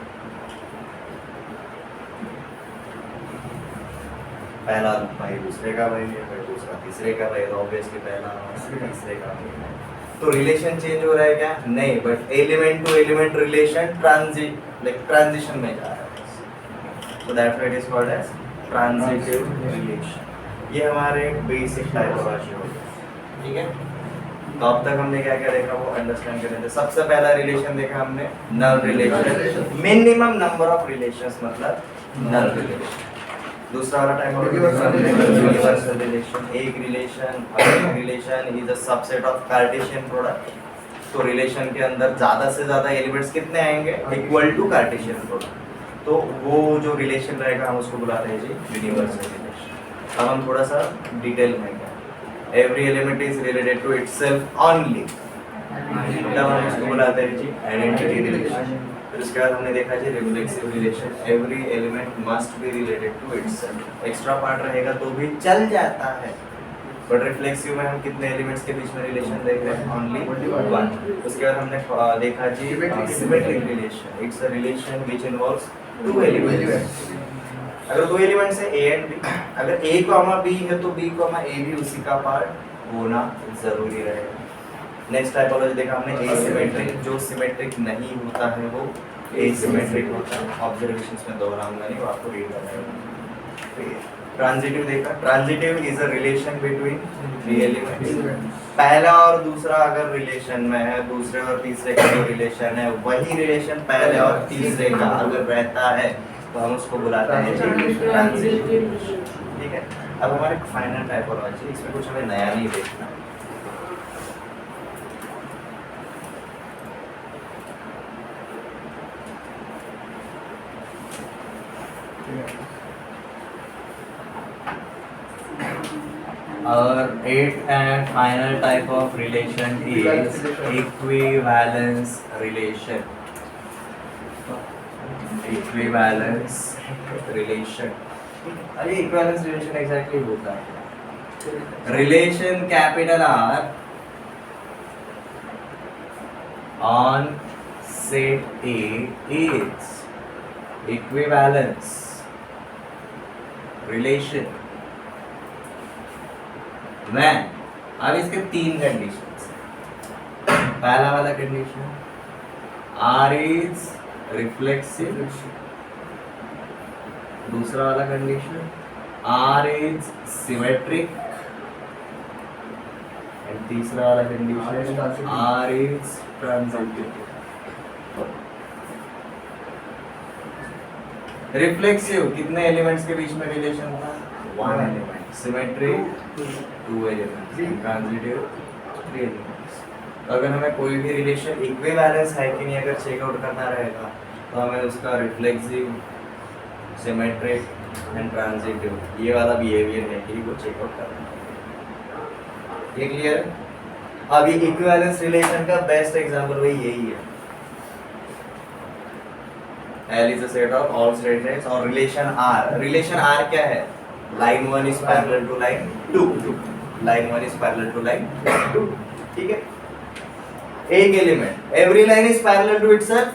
पहला भाई दूसरे का भाई है, फिर दूसरा तीसरे का भाई, तो ऑब्वियसली पहला तीसरे का भाई है। तो रिलेशन चेंज हो रहा है क्या? नहीं, but element to element relation transition में जा रहा है, so that's why it is called as transitive relation. ये हमारे बेसिक टाइपोलॉजी हो गई। ठीक है, तो अब तक हमने क्या क्या देखा वो अंडरस्टैंड कर लेते। सबसे पहला रिलेशन देखा हमने null relation, minimum number of relations मतलब नल रिलेशन। दूसरा वाला टाइप यूनिवर्सल रिलेशन, एक relation is a subset of Cartesian product. तो रिलेशन के अंदर ज्यादा से ज्यादा एलिमेंट्स कितने आएंगे, इक्वल टू कार्टेशियन प्रोडक्ट। तो वो जो रिलेशन रहेगा हम उसको बुलाते हैं जी यूनिवर्सल रिलेशन। अब हम थोड़ा सा डिटेल में क्या, every element is related to itself only, तब हम इसको बुलाते हैं जी आइडेंटिटी रिलेशन। फिर उसके बाद हमने देखा जी reflexive relation, every element must be related to itself, extra part रहेगा तो भी चल जाता है, बट रिफ्लेक्सिव में हम कितने एलिमेंट्स के बीच में रिलेशन देख रहे हैं, ओनली 1। उसके बाद हमने देखा जी symmetric relation, it's a relation which involves 2 elements. अगर 2 एलिमेंट्स है ए एंड बी, अगर ए कॉमा बी है तो बी कॉमा ए भी उसी का पार्ट होना जरूरी रहेगा। नेक्स्ट टाइपोलॉजी देखा हमने एसिमेट्रिक, जो सिमेट्रिक नहीं होता है वो एसिमेट्रिक होता है। ऑब्जर्वेशंस में दोहराऊंगा नहीं, वो आपको रीड करना है। ट्रांजिटिव देखा, transitive is a relation between 3 elements. पहला और दूसरा अगर रिलेशन में है, दूसरे और तीसरे का जो रिलेशन है वही रिलेशन पहले और तीसरे का अगर रहता है तो हम उसको बुलाते हैं ट्रांजिटिव। ठीक है, अब हमारे फाइनल टाइपोलॉजी, इसमें कुछ हमें नया नहीं देखना। Our 8th and final type of relation is equivalence relation. Equivalence relation. अरे equivalence relation exactly होता है relation capital R on set A is equivalence relation when, अब इसके 3 कंडीशंस। पहला वाला कंडीशन R इज रिफ्लेक्सिव, दूसरा वाला condition R is symmetric, and तीसरा वाला condition R is transitive. Reflexive कितने एलिमेंट्स के बीच में रिलेशन था, 1 element. Symmetric 2 elements, transitive 3 elements. तो अगर हमें कोई भी रिलेशन इक्विवेलेंस है कि नहीं अगर चेकआउट करना रहेगा तो हमें उसका रिफ्लेक्सिव, सिमेट्रिक एंड ट्रांजिटिव ये वाला बिहेवियर है कि वो चेकआउट करना है। ये क्लियर है? अब ये इक्विवेलेंस रिलेशन का बेस्ट एग्जांपल वही यही है। L is a set of all straight lines और रिलेशन R, रिलेशन R क्या है, line 1 is parallel to line 2, line 1 is parallel to line 2। ठीक है, एक element, every line is parallel to itself,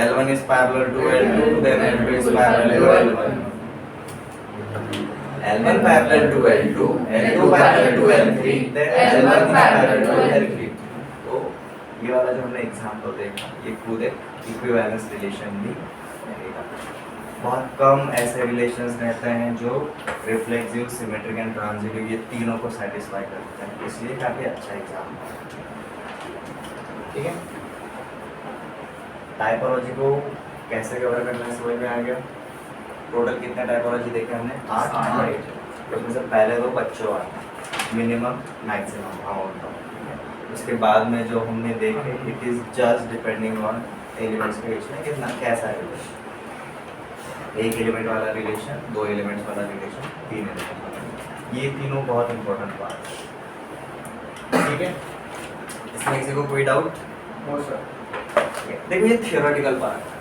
L1 is parallel to L2, then L2 is parallel to L1, L1 parallel to L2, L2 parallel to L3, then L1 is parallel to L3। तो ये वाला जो हमने example देखा ये खुद एक equivalence relation भी रहेगा। बहुत कम ऐसे रिलेशंस रहते हैं जो रिफ्लेक्सिव, सिमेट्रिक एंड ट्रांजिटिव ये तीनों को सेटिस्फाई करते हैं, इसलिए काफी अच्छा एग्जांपल है। ठीक है, टाइपोलॉजी को कैसे कवर करना है समझ में आ गया। टोटल कितने टाइपोलॉजी देखे हमने? 8 राइट। उसमें से पहले 2 बच्चों वाले मिनिमम मैक्सिमम अमाउंट ऑफ, उसके बाद में जो हमने देखे it is just depending on elements के बीच में कितना कैसा रिलेशन, 1 एलिमेंट वाला रिलेशन, 2 एलिमेंट्स वाला रिलेशन, 3 एलिमेंट वाला, ये तीनों बहुत इंपॉर्टेंट पार्ट है। ठीक है, इसमें किसी को कोई डाउट? No sir. देखो ये थियोरेटिकल पार्ट है।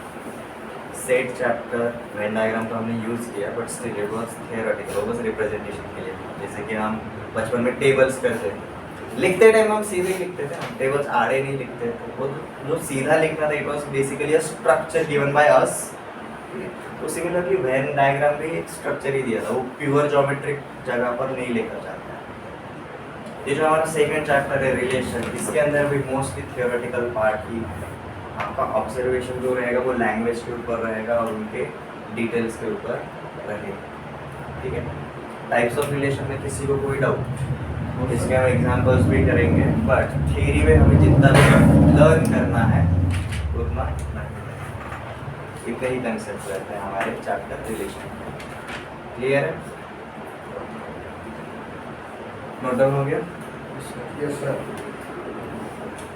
सेट चैप्टर वेन डायग्राम तो हमने यूज़ किया but still it was theoretical, बस रिप्रेजेंटेशन के लिए। जैसे कि हम बचपन में टेबल्स करते थे, लिखते टाइम हम सीधे ही लिखते थे, हम टेबल्स आड़े नहीं लिखते थे। वो जो सीधा लिखना था it was basically a structure given by us. तो सिमिलरली वेन डायग्राम भी एक स्ट्रक्चर ही दिया था, वो प्योर ज्योमेट्रिक जगह पर नहीं लिखा जाता है। ये जो हमारा सेकंड चैप्टर है रिलेशन, इसके अंदर भी मोस्टली थियोरेटिकल पार्ट ही आपका ऑब्जर्वेशन जो रहेगा वो लैंग्वेज के ऊपर रहेगा और उनके डिटेल्स के ऊपर रहेगा। ठीक है, टाइप्स ऑफ रिलेशन में किसी को कोई डाउट? इसके हम एग्जांपल्स भी करेंगे बट थ्योरी में हमें जितना भी लर्न करना है उतना नहीं, इतने ही कंसेप्ट रहते हैं हमारे चैप्टर रिलेशन। क्लियर है? नोट डाउन हो गया? Yes sir.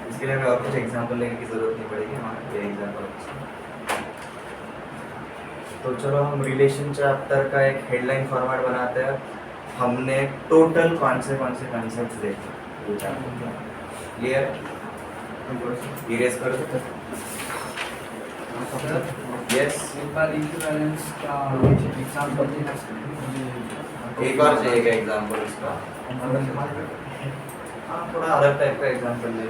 इसके लिए हमें और कुछ एग्जांपल लेने की ज़रूरत नहीं पड़ेगी, हमारा ये एग्जांपल। तो चलो हम रिलेशन चैप्टर का एक हेडलाइन फॉर्मेट बनाते हैं। हमने टोटल कौन से कॉन्सेप्ट्स देखे? क्लियर? इरेज कर दो। यस, एक बार इक्विवेलेंस का एग्जांपल देना सर। एक और चाहिए एग्जांपल इसका? हाँ, थोड़ा अलग टाइप का एग्जांपल ले।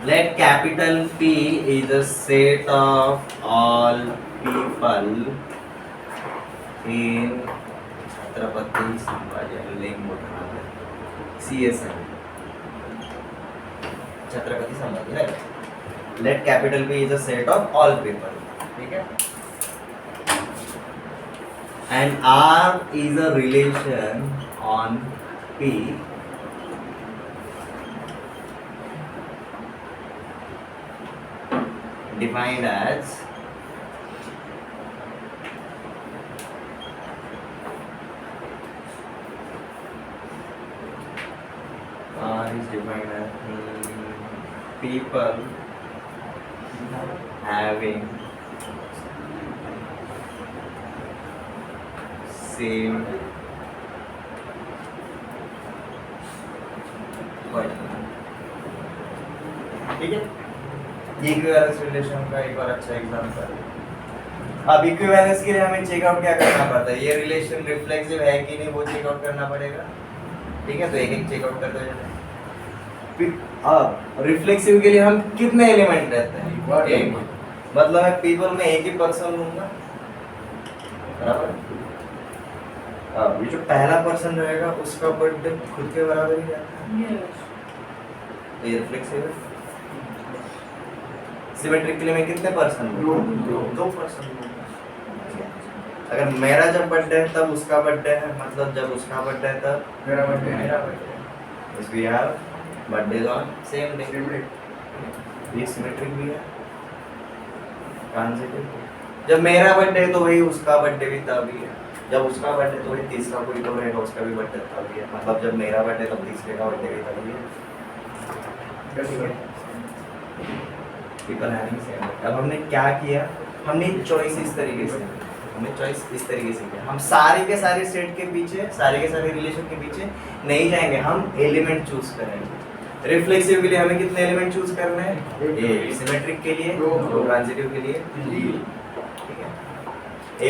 Let capital P is a set of all people in Chhatrapati Sambhaji CSM. Chhatrapati Sambhaji, right? Let capital P is a set of all people. ठीक है? And R is a relation on P defined as R is defined as people having same ठीक है, equivalence relation का एक और अच्छा example. अब equivalence के लिए हमें चेकआउट क्या करना पड़ता है? ये रिलेशन रिफ्लेक्सिव है कि नहीं वो चेकआउट करना पड़ेगा। ठीक है, तो एक एक चेकआउट करते जाए। अब रिफ्लेक्सिव के लिए हम कितने एलिमेंट रहते हैं? एक। मतलब मैं पीपल में एक ही पर्सन लूंगा, बराबर। अब ये जो पहला पर्सन रहेगा उसका बर्थडे खुद के बराबर ही रहता है, तो ये रिफ्लेक्सिव है। सिमेट्रिक के लिए मैं कितने पर्सन लूंगा? 2 पर्सन लूंगा। अगर मेरा जब बर्थडे है तब उसका बर्थडे है, मतलब जब उसका बर्थडे है तब मेरा बर्थडे है। मेरा बर्थडे। इस we have birthday on same day. ये सिमेट्रिक भी है, ट्रांजिटिव। जब मेरा बर्थडे है तो वही उसका बर्थडे भी तभी है, जब उसका बर्थडे तो वही तीसरा कोई तो रहेगा उसका भी बर्थडे तभी है, मतलब जब मेरा बर्थडे तब तीसरे का बर्थडे भी तभी है। People having same. अब हमने क्या किया? हमने चॉइस इस तरीके से किया। हम सारे के सारे सेट के पीछे, सारे के सारे रिलेशन के पीछे नहीं जाएंगे, हम एलिमेंट चूज करेंगे। रिफ्लेक्सिव के लिए हमें कितने एलिमेंट चूज करने हैं? एक। सिमेट्रिक के लिए 2, ट्रांजिटिव के लिए 3। ठीक है,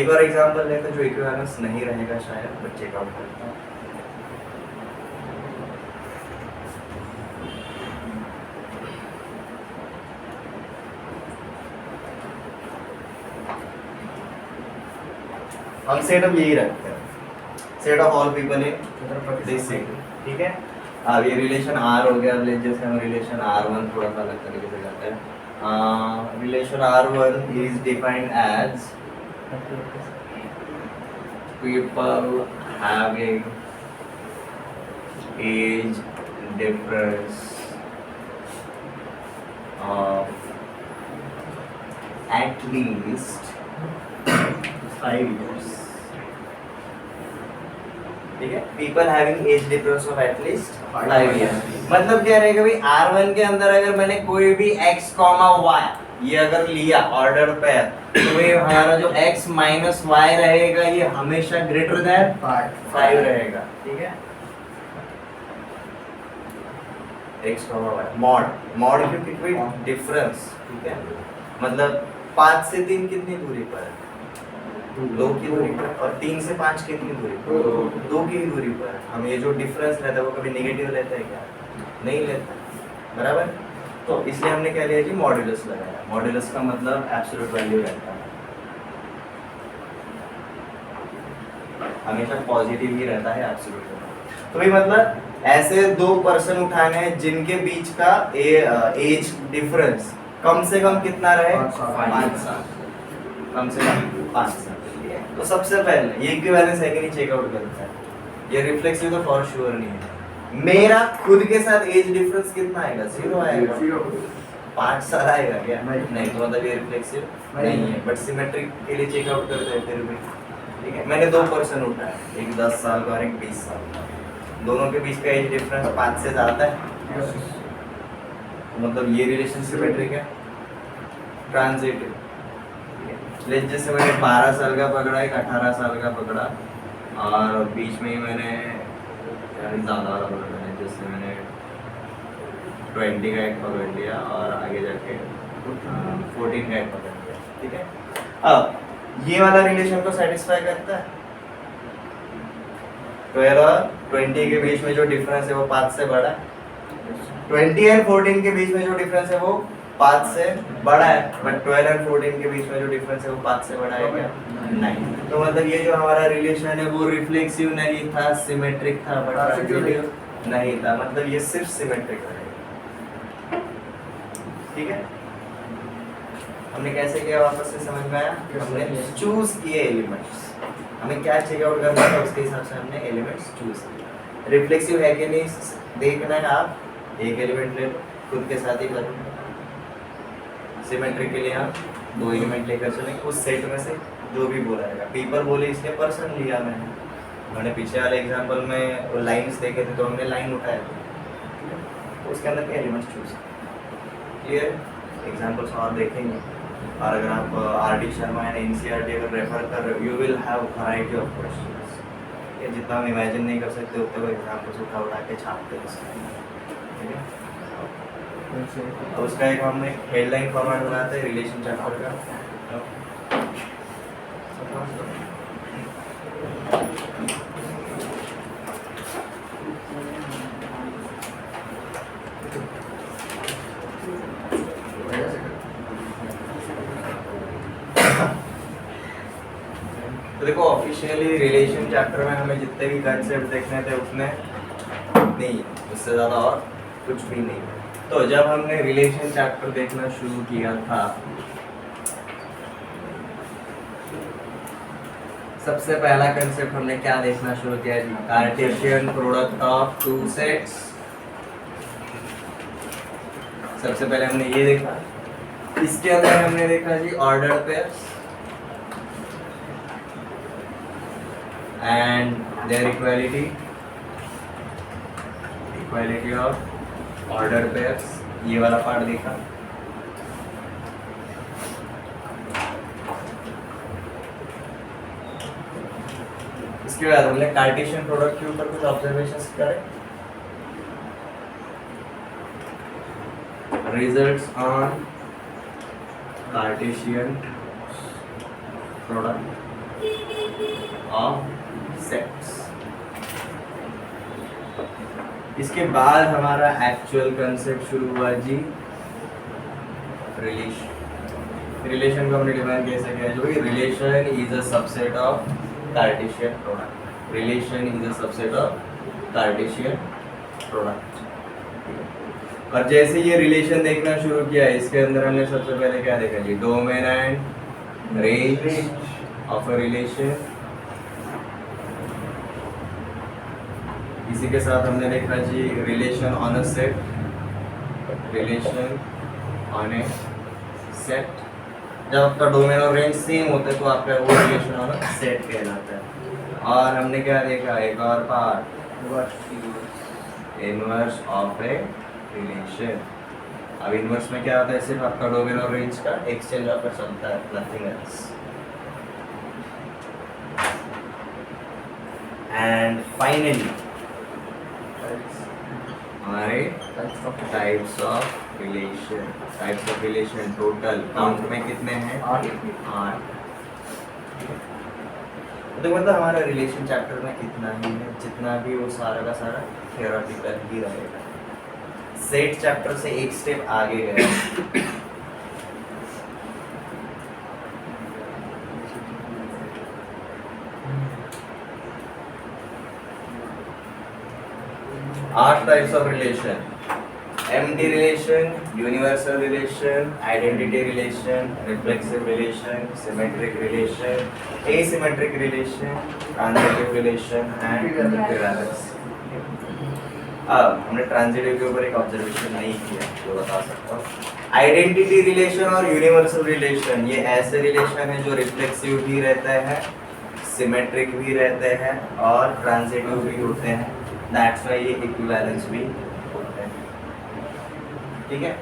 एक और एग्जांपल लेते हैं जो इक्विवेलेंस नहीं रहेगा शायद, बच्चे का करता है। हम सेट अब यही रखते हैं, set of all people in this set. ठीक है, अब ये रिलेशन आर हो गया। अब जैसे हम रिलेशन R1 थोड़ा सा अलग तरीके से करते हैं। Relation R1 is defined as people having age difference at least 5 years. ठीक है, people having age difference of at least 5 years. मतलब क्या रहेगा भाई, R1 के अंदर अगर मैंने कोई भी x, y ये अगर लिया ऑर्डर पेयर, तो ये हमारा जो x माइनस y रहेगा ये हमेशा ग्रेटर देन 5 रहेगा. ठीक है, x, y मॉड क्योंकि कोई डिफरेंस. ठीक है, मतलब 5 से 3 कितनी दूरी पर है? 2 की दूरी पर. और 3 से 5 कितनी दूरी पर? 2 की दूरी पर. हम ये जो डिफरेंस रहता है वो कभी नेगेटिव लेता है क्या? नहीं लेता. बराबर. तो इसलिए हमने क्या लिया जी, मॉड्यूलस लगाया. मॉड्यूलस का मतलब एब्सोल्यूट वैल्यू रहता है, हमेशा पॉजिटिव ही रहता है एब्सोल्यूट. तो भाई मतलब ऐसे 2 पर्सन उठाने हैं जिनके बीच का एज डिफरेंस कम से कम कितना रहे? 5 साल. कम से कम 5 साल. ठीक है, तो सबसे पहले ये इक्विवेलेंस है कि नहीं चेकआउट करता है. ये रिफ्लेक्सिव तो फॉर श्योर नहीं है. मेरा खुद के साथ एज डिफरेंस कितना आएगा? 0 आएगा. 5 साल आएगा क्या? नहीं. तो मतलब ये रिफ्लेक्सिव नहीं है. बट सिमेट्रिक के लिए चेकआउट करते हैं फिर भी. ठीक है, मैंने 2 पर्सन उठाया, एक 10 साल का और एक 20 साल का. दोनों के बीच का एज डिफरेंस 5 से ज्यादा है. मतलब ये रिलेशन सिमेट्रिक है. ट्रांजिटिव. लेकिन जैसे मैंने 12 साल का पकड़ा, एक 18 साल का पकड़ा, और बीच में ही मैंने ज़्यादा वाला पकड़ा है. जैसे मैंने 20 का एक पकड़ लिया और आगे जाके 14 का एक पकड़ लिया. ठीक है, अब ये वाला रिलेशन को सेटिस्फाई करता है. 12 और 20 के बीच में जो डिफरेंस है वो 5 से बड़ा है. 20 और 14 के बीच में जो डिफरेंस है वो 5 से बड़ा है. बट 12 और 14 के बीच में जो डिफरेंस है वो 5 से बड़ा है क्या? नहीं. तो मतलब ये जो हमारा रिलेशन है वो रिफ्लेक्सिव नहीं था, सिमेट्रिक था. बट ट्रांजिटिव नहीं था. मतलब ये सिर्फ सिमेट्रिक रहेगा. ठीक है, हमने कैसे किया वापस से समझ में आया? हमने चूज किए एलिमेंट्स. हमें क्या चेकआउट करना था उसके हिसाब से हमने एलिमेंट्स चूज किए. रिफ्लेक्सिव है कि नहीं देखना है. आप एक एलिमेंट ले लो, खुद के साथ ही करो. सिमेट्रिक के लिए आप 2 एलिमेंट लेकर चलें उस सेट में से जो भी बोला जाएगा. पीपल बोले इसलिए पर्सन लिया मैंने पीछे वाले एग्जांपल में लाइंस देखे थे तो हमने लाइन उठाया था. तो उसके अंदर के एलिमेंट्स चूज. क्लियर? एग्जांपल्स और देखेंगे. और अगर आप आर.डी. शर्मा एंड एनसीईआरटी अगर रेफर कर रहे हो, you will have variety of questions. ये जितना हम इमेजिन नहीं कर सकते उतने वो एग्जांपल्स उठा के छापते हैं. ठीक है, अब उसका एक हमने हेडलाइन फॉर्मेट बनाते हैं रिलेशन चैप्टर का. तो देखो ऑफिशियली रिलेशन चैप्टर में हमें जितने भी कंसेप्ट देखने थे उतने नहीं, उससे ज़्यादा और कुछ भी नहीं. तो जब हमने रिलेशन चैप्टर देखना शुरू किया था, सबसे पहला कंसेप्ट हमने क्या देखना शुरू किया जी? Cartesian product of 2 sets. सबसे पहले हमने ये देखा. इसके अंदर हमने देखा जी order pairs and their equality of order pairs. ये वाला पार्ट देखा. इसके बाद हमने कार्टेशियन प्रोडक्ट के ऊपर कुछ ऑब्जर्वेशंस करे. Results on Cartesian product of sets. इसके बाद हमारा एक्चुअल कंसेप्ट शुरू हुआ जी रिलेशन. रिलेशन को हमने डिफाइन कैसे किया जो कि relation is a subset of Cartesian product. Relation is a subset of Cartesian product. और जैसे ये रिलेशन देखना शुरू किया, इसके अंदर हमने सबसे पहले क्या देखा जी? Domain and range of a relation. इसी के साथ हमने देखा जी relation on a set. Relation on a set. जब आपका डोमेन और रेंज सेम होते हैं तो आपका वो रिलेशन वाला सेट कहलाता है। और हमने क्या देखा, एक और part, inverse of a relation. अब इनवर्स में क्या होता है, सिर्फ आपका डोमेन और रेंज का एक्सचेंज आपका चलता है, नथिंग एल्स। एंड फाइनली हमारे types of relation total count में कितने हैं, 8। तो मतलब हमारा रिलेशन चैप्टर में कितना ही है, जितना भी वो सारा का सारा थियोरेटिकल ही रहेगा। सेट चैप्टर से एक स्टेप आगे गए। 8 types of relation: empty relation, universal relation, identity relation, reflexive relation, symmetric relation, asymmetric relation, transitive relation and equivalence। अब हमने ट्रांजिटिव के ऊपर एक ऑब्जर्वेशन नहीं किया जो बता सकता हूँ। आइडेंटिटी रिलेशन और यूनिवर्सल रिलेशन ये ऐसे रिलेशन है जो रिफ्लेक्सिव भी रहते हैं, सिमेट्रिक भी रहते हैं और ट्रांजिटिव भी होते हैं। दैट्स व्हाई ये इक्विवेलेंस भी होते हैं, ठीक है।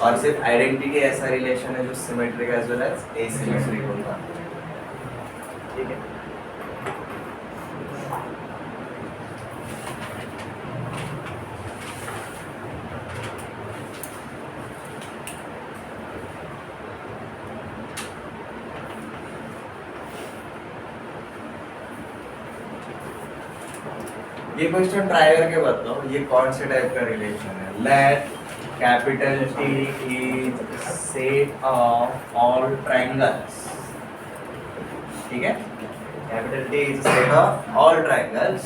और सिर्फ आइडेंटिटी ऐसा रिलेशन है जो symmetric as well as asymmetric होता है, ठीक है। ये क्वेश्चन ट्राई करके बताओ ये कौन से टाइप का रिलेशन है। Let capital T is set of all triangles, ठीक है। Capital T is set of all triangles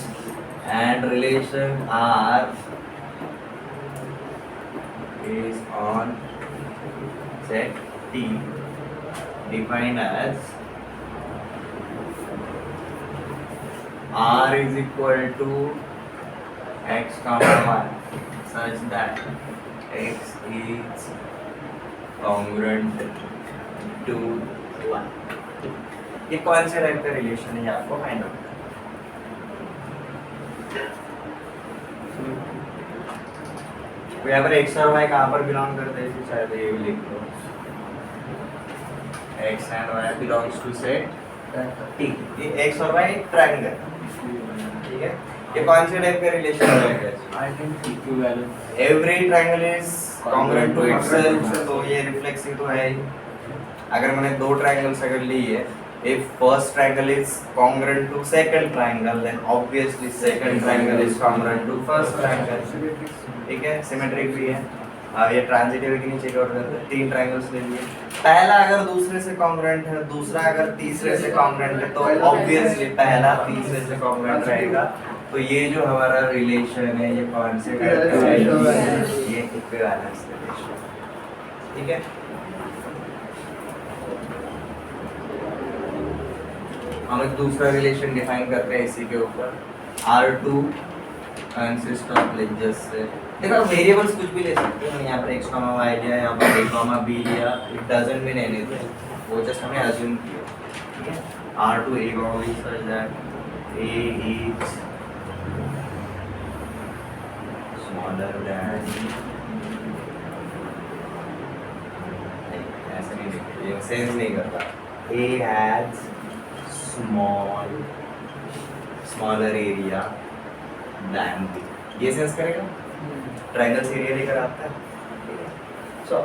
and relation R is on set T defined as R is equal to x comma y such that x is congruent to y। ये कौन से type का relation है आपको find out करना। यहाँ पर x और y कहाँ पर बिलोंग करते हैं, शायद ये भी लिख दो। x and y belongs to set T। ये x और y एक ट्रायंगल, ठीक है। ये कौन से टाइप का रिलेशन रहेगा? Equivalence. Every triangle is congruent to itself, तो ये रिफ्लेक्सिव तो है ही। अगर मैंने दो ट्रायंगल्स अगर ली है, if first triangle is congruent to second triangle then obviously second triangle is congruent to first triangle, ठीक है। सिमेट्रिक भी है। ये ट्रांजिटिव के नीचे चेक आउट करते हैं। 3 ट्रायंगल्स ले लिए, पहला अगर दूसरे से कॉन्ग्रुएंट है, दूसरा अगर तीसरे से कॉन्ग्रुएंट है, तो ऑब्वियसली पहला तीसरे से कॉन्ग्रुएंट रहेगा। तो ये जो हमारा रिलेशन है ये कौन से टाइप का है? ये इक्विवेलेंस रिलेशन, ठीक है। हम एक दूसरा रिलेशन डिफाइन करते हैं इसी के ऊपर। R2 consist of like just देखो वेरिएबल्स कुछ भी ले सकते हो। यहाँ पर x, y लिया, यहाँ पर a, b लिया, इट डजंट मीन एनीथिंग, वो जस्ट हमने अज्यूम किया, ठीक है। R2 a, b such that a is smaller than, ऐसा नहीं लिखते, ये सेंस नहीं करता। A has smaller area than B, ये सेंस करेगा। ट्रायंगल्स एरिया लेकर आता है, सो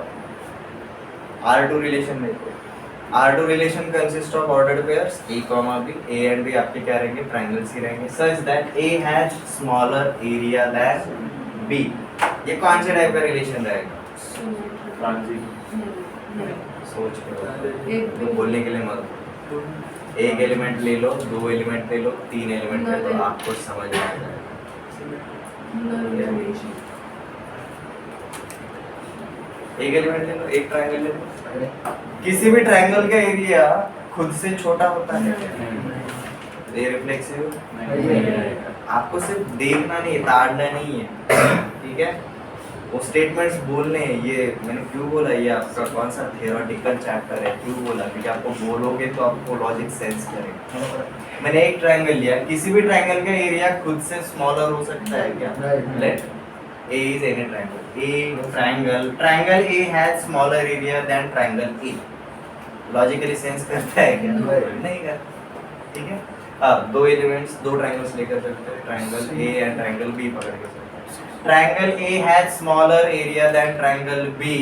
R2 रिलेशन देखो। R2 relation consist of ordered pairs A, B। A and B आपके क्या रहेंगे? ट्रायंगल्स ही रहेंगे, such that A has smaller area than B। ये कौन से टाइप का रिलेशन रहेगा? सोच के तो बोलने के लिए मत, एक एलिमेंट ले लो, 2 एलिमेंट ले लो, 3 एलिमेंट ले लो, आपको समझ में आ जाएगा। एक एलिमेंट ले लो, एक ट्रायंगल ले लो, किसी भी ट्रायंगल का एरिया खुद से छोटा होता है, ये रिफ्लेक्सिव आपको सिर्फ देखना नहीं है, ताड़ना नहीं है, ठीक है। वो स्टेटमेंट्स बोलने हैं। ये मैंने क्यों बोला, ये आपका कौन सा थियोरेटिकल चैप्टर है, क्यों बोला, क्योंकि आपको बोलोगे तो आपको लॉजिक सेंस करेगा। मैंने एक ट्रायंगल लिया, किसी भी ट्रायंगल का एरिया खुद से स्मॉलर हो सकता है क्या? Let A is any triangle. Triangle A has smaller area than triangle A. Logically sense करता है क्या? नहीं करता। ठीक है, अब दो एलिमेंट्स, दो ट्रायंगल्स लेकर चलते हैं, triangle A and triangle B पकड़ के चलते हैं। Triangle A has smaller area than triangle B.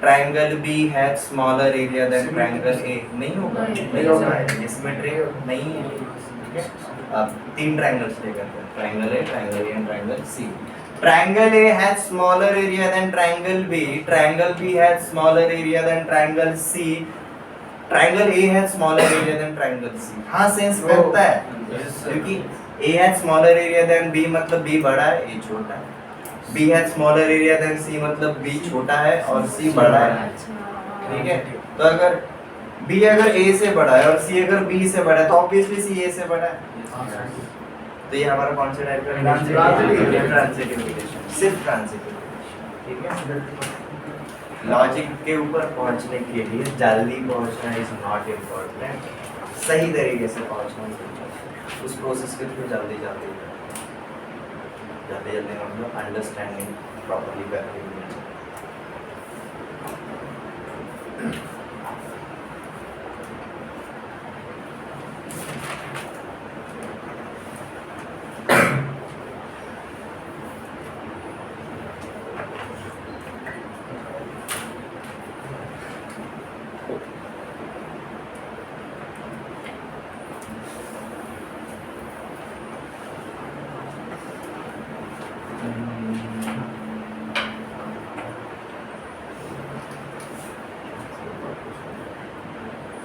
Triangle B has smaller area than triangle A. नहीं होगा, नहीं होगा, सिमेट्री नहीं है। ठीक है, अब तीन ट्रायंगल्स लेकर चलते हैं, triangle A, triangle A and triangle C. Triangle A has smaller area than triangle B. Triangle B has smaller area than triangle C. Triangle A has smaller area than triangle C. हाँ sense करता है, क्योंकि A has smaller area than B मतलब B बड़ा है, A छोटा है। B has smaller area than C मतलब B छोटा है और C बड़ा है। ठीक है, तो अगर B अगर A से बड़ा है और C अगर B से बड़ा है तो ऑब्वियसली C A से बड़ा है। तो ये हमारा कौन सा टाइप का ट्रांजिटिव रिलेशन, सिर्फ ट्रांजिटिव रिलेशन। ठीक है, लॉजिक के ऊपर पहुंचने के लिए जल्दी पहुंचना इज नॉट इम्पोर्टेंट, सही तरीके से पहुंचना चाहिए। उस प्रोसेस के थ्रू जल्दी मतलब अंडरस्टैंडिंग प्रॉपर्ली करके।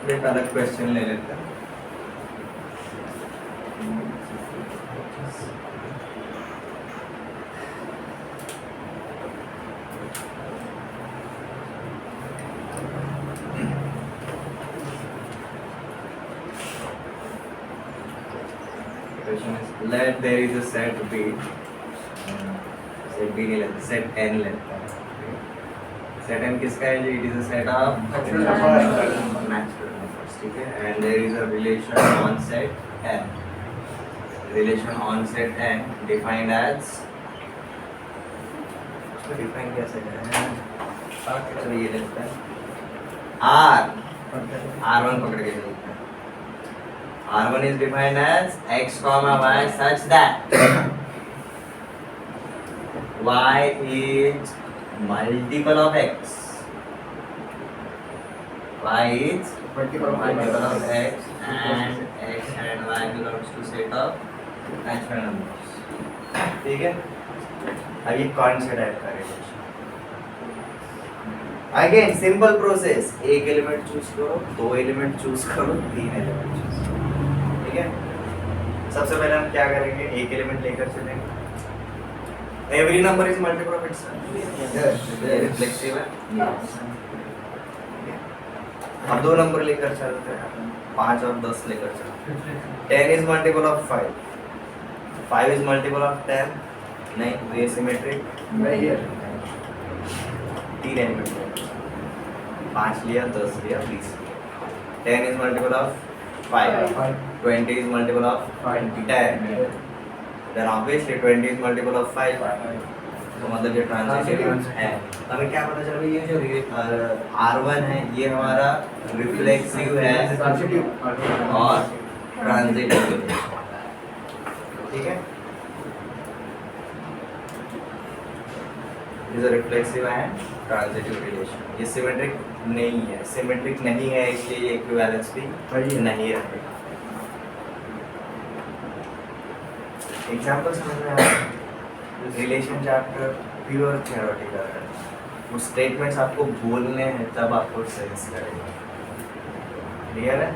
एक अलग क्वेश्चन ले लेते हैं। Question is, let there is a set B, set B नहीं लेते, set N लेते हैं। Set N किसका है? It is a set of natural numbers, ठीक है? And there is a relation on set N. Relation on set N defined as, इसको define कैसे करें? चलो ये लेते हैं R1 पकड़ के चलते हैं। R1 is defined as x comma y such that y is multiple of x. Y is multiple of x and y belongs to set of natural numbers. ठीक है, अब ये कौन सा टाइप का रिलेशन? अगेन सिंपल प्रोसेस, एक element choose करो, दो एलिमेंट चूज करो, तीन एलिमेंट चूज करो। ठीक है, सबसे पहले हम क्या करेंगे, एक एलिमेंट लेकर चलेंगे। Every number is multiple of itself, reflexive है। अब दो नंबर लेकर चलते हैं, 5 और 10 लेकर चलते हैं। 10 is multiple of 5, 5 is multiple of 10, नहीं तो ये सिमेट्रिक नहीं है। तीन एलिमेंट, 5 लिया, 10 लिया, 20 लिया। 10 is multiple of 5, 20 is multiple of 10, then obviously 20 is multiple of 5, तो मतलब ये ट्रांजिटिव है। हमें क्या पता चला, ये जो R1 है ये हमारा रिफ्लेक्सिव है और ट्रांजिटिव। ठीक है, is reflexive and transitive relation. ये सिमेट्रिक नहीं है, सिमेट्रिक नहीं है इसलिए ये इक्विवेलेंस भी नहीं रहेगा। एग्जांपल समझ में आया? रिलेशन चैप्टर प्योर थ्योरेटिकल है, वो स्टेटमेंट्स आपको बोलने हैं तब आपको सेंस करेगा। क्लियर है?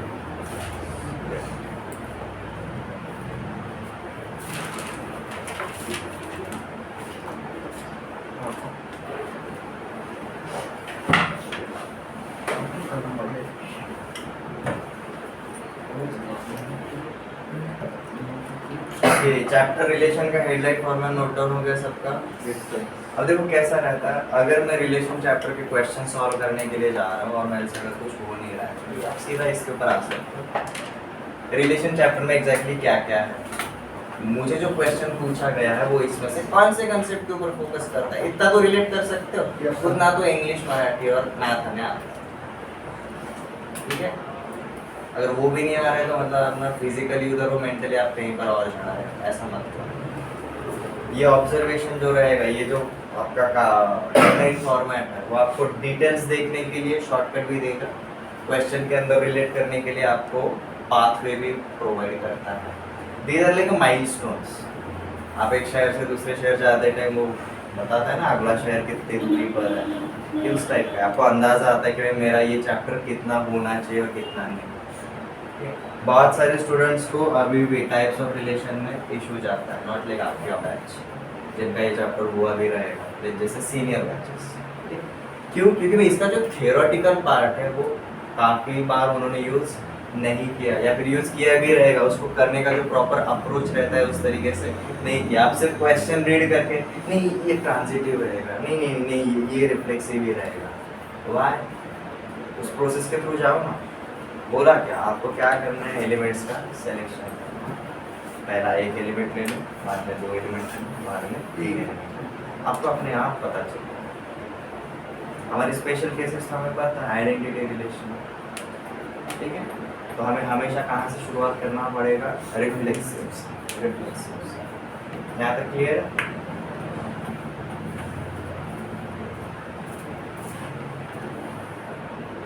चैप्टर रिलेशन का हेडलाइन फॉर्मेट नोट डाउन हो गया सबका? अब देखो कैसा रहता है, अगर मैं रिलेशन चैप्टर के क्वेश्चन सॉल्व करने के लिए जा रहा हूँ और मेरे से अगर कुछ हो नहीं रहा है तो आप सीधा इसके ऊपर आ सकते हो। रिलेशन चैप्टर में एग्जैक्टली क्या क्या है, मुझे जो क्वेश्चन पूछा गया है वो इसमें से कौन से कंसेप्ट के ऊपर फोकस करता है, इतना तो रिलेट कर सकते हो। Yes, sir. उतना तो इंग्लिश, मराठी और मैथ हमें आता है, ठीक है। अगर वो भी नहीं आ रहा है तो मतलब अपना फिजिकली उधर हो, मेंटली आप कहीं पर और चढ़ा रहे हो, ऐसा मत करो। ये ऑब्जर्वेशन जो रहेगा, ये जो आपका का फॉर्मेट है वो आपको डिटेल्स देखने के लिए शॉर्टकट भी देगा, क्वेश्चन के अंदर रिलेट करने के लिए आपको पाथवे भी प्रोवाइड करता है। These are like milestones. आप एक शहर से दूसरे शहर जाते टाइम वो बताता है ना अगला शहर कितनी दूरी पर है, ये उस टाइप का आपको अंदाजा आता है कि भाई मेरा ये चैप्टर कितना होना चाहिए और कितना नहीं। बहुत सारे स्टूडेंट्स को अभी भी टाइप्स ऑफ रिलेशन में इशू जाता है, नॉट लाइक आपके बैच जिनका ये चैप्टर हुआ भी रहेगा, जैसे सीनियर बैचेस। क्यों? क्योंकि भाई इसका जो थियोरेटिकल पार्ट है वो काफ़ी बार उन्होंने यूज़ नहीं किया, या फिर यूज़ किया भी रहेगा, उसको करने का जो प्रॉपर अप्रोच रहता है उस तरीके से नहीं किया। आप सिर्फ क्वेश्चन रीड करके नहीं ये ट्रांजिटिव रहेगा, नहीं नहीं नहीं ये रिफ्लेक्सिव ही रहेगा, वाई? उस प्रोसेस के थ्रू जाओ ना। बोला क्या आपको क्या करना है, एलिमेंट्स का सिलेक्शन। पहला एक एलिमेंट ले लो, बाद में 2 एलिमेंट ले लो, बाद में 3 एलिमेंट, आपको अपने आप पता चलेगा। हमारे स्पेशल केसेस तो हमें पता है आइडेंटिटी रिलेशन, ठीक है। तो हमें हमेशा कहाँ से शुरुआत करना पड़ेगा, रिफ्लेक्सिव्स। यहाँ तक क्लियर है?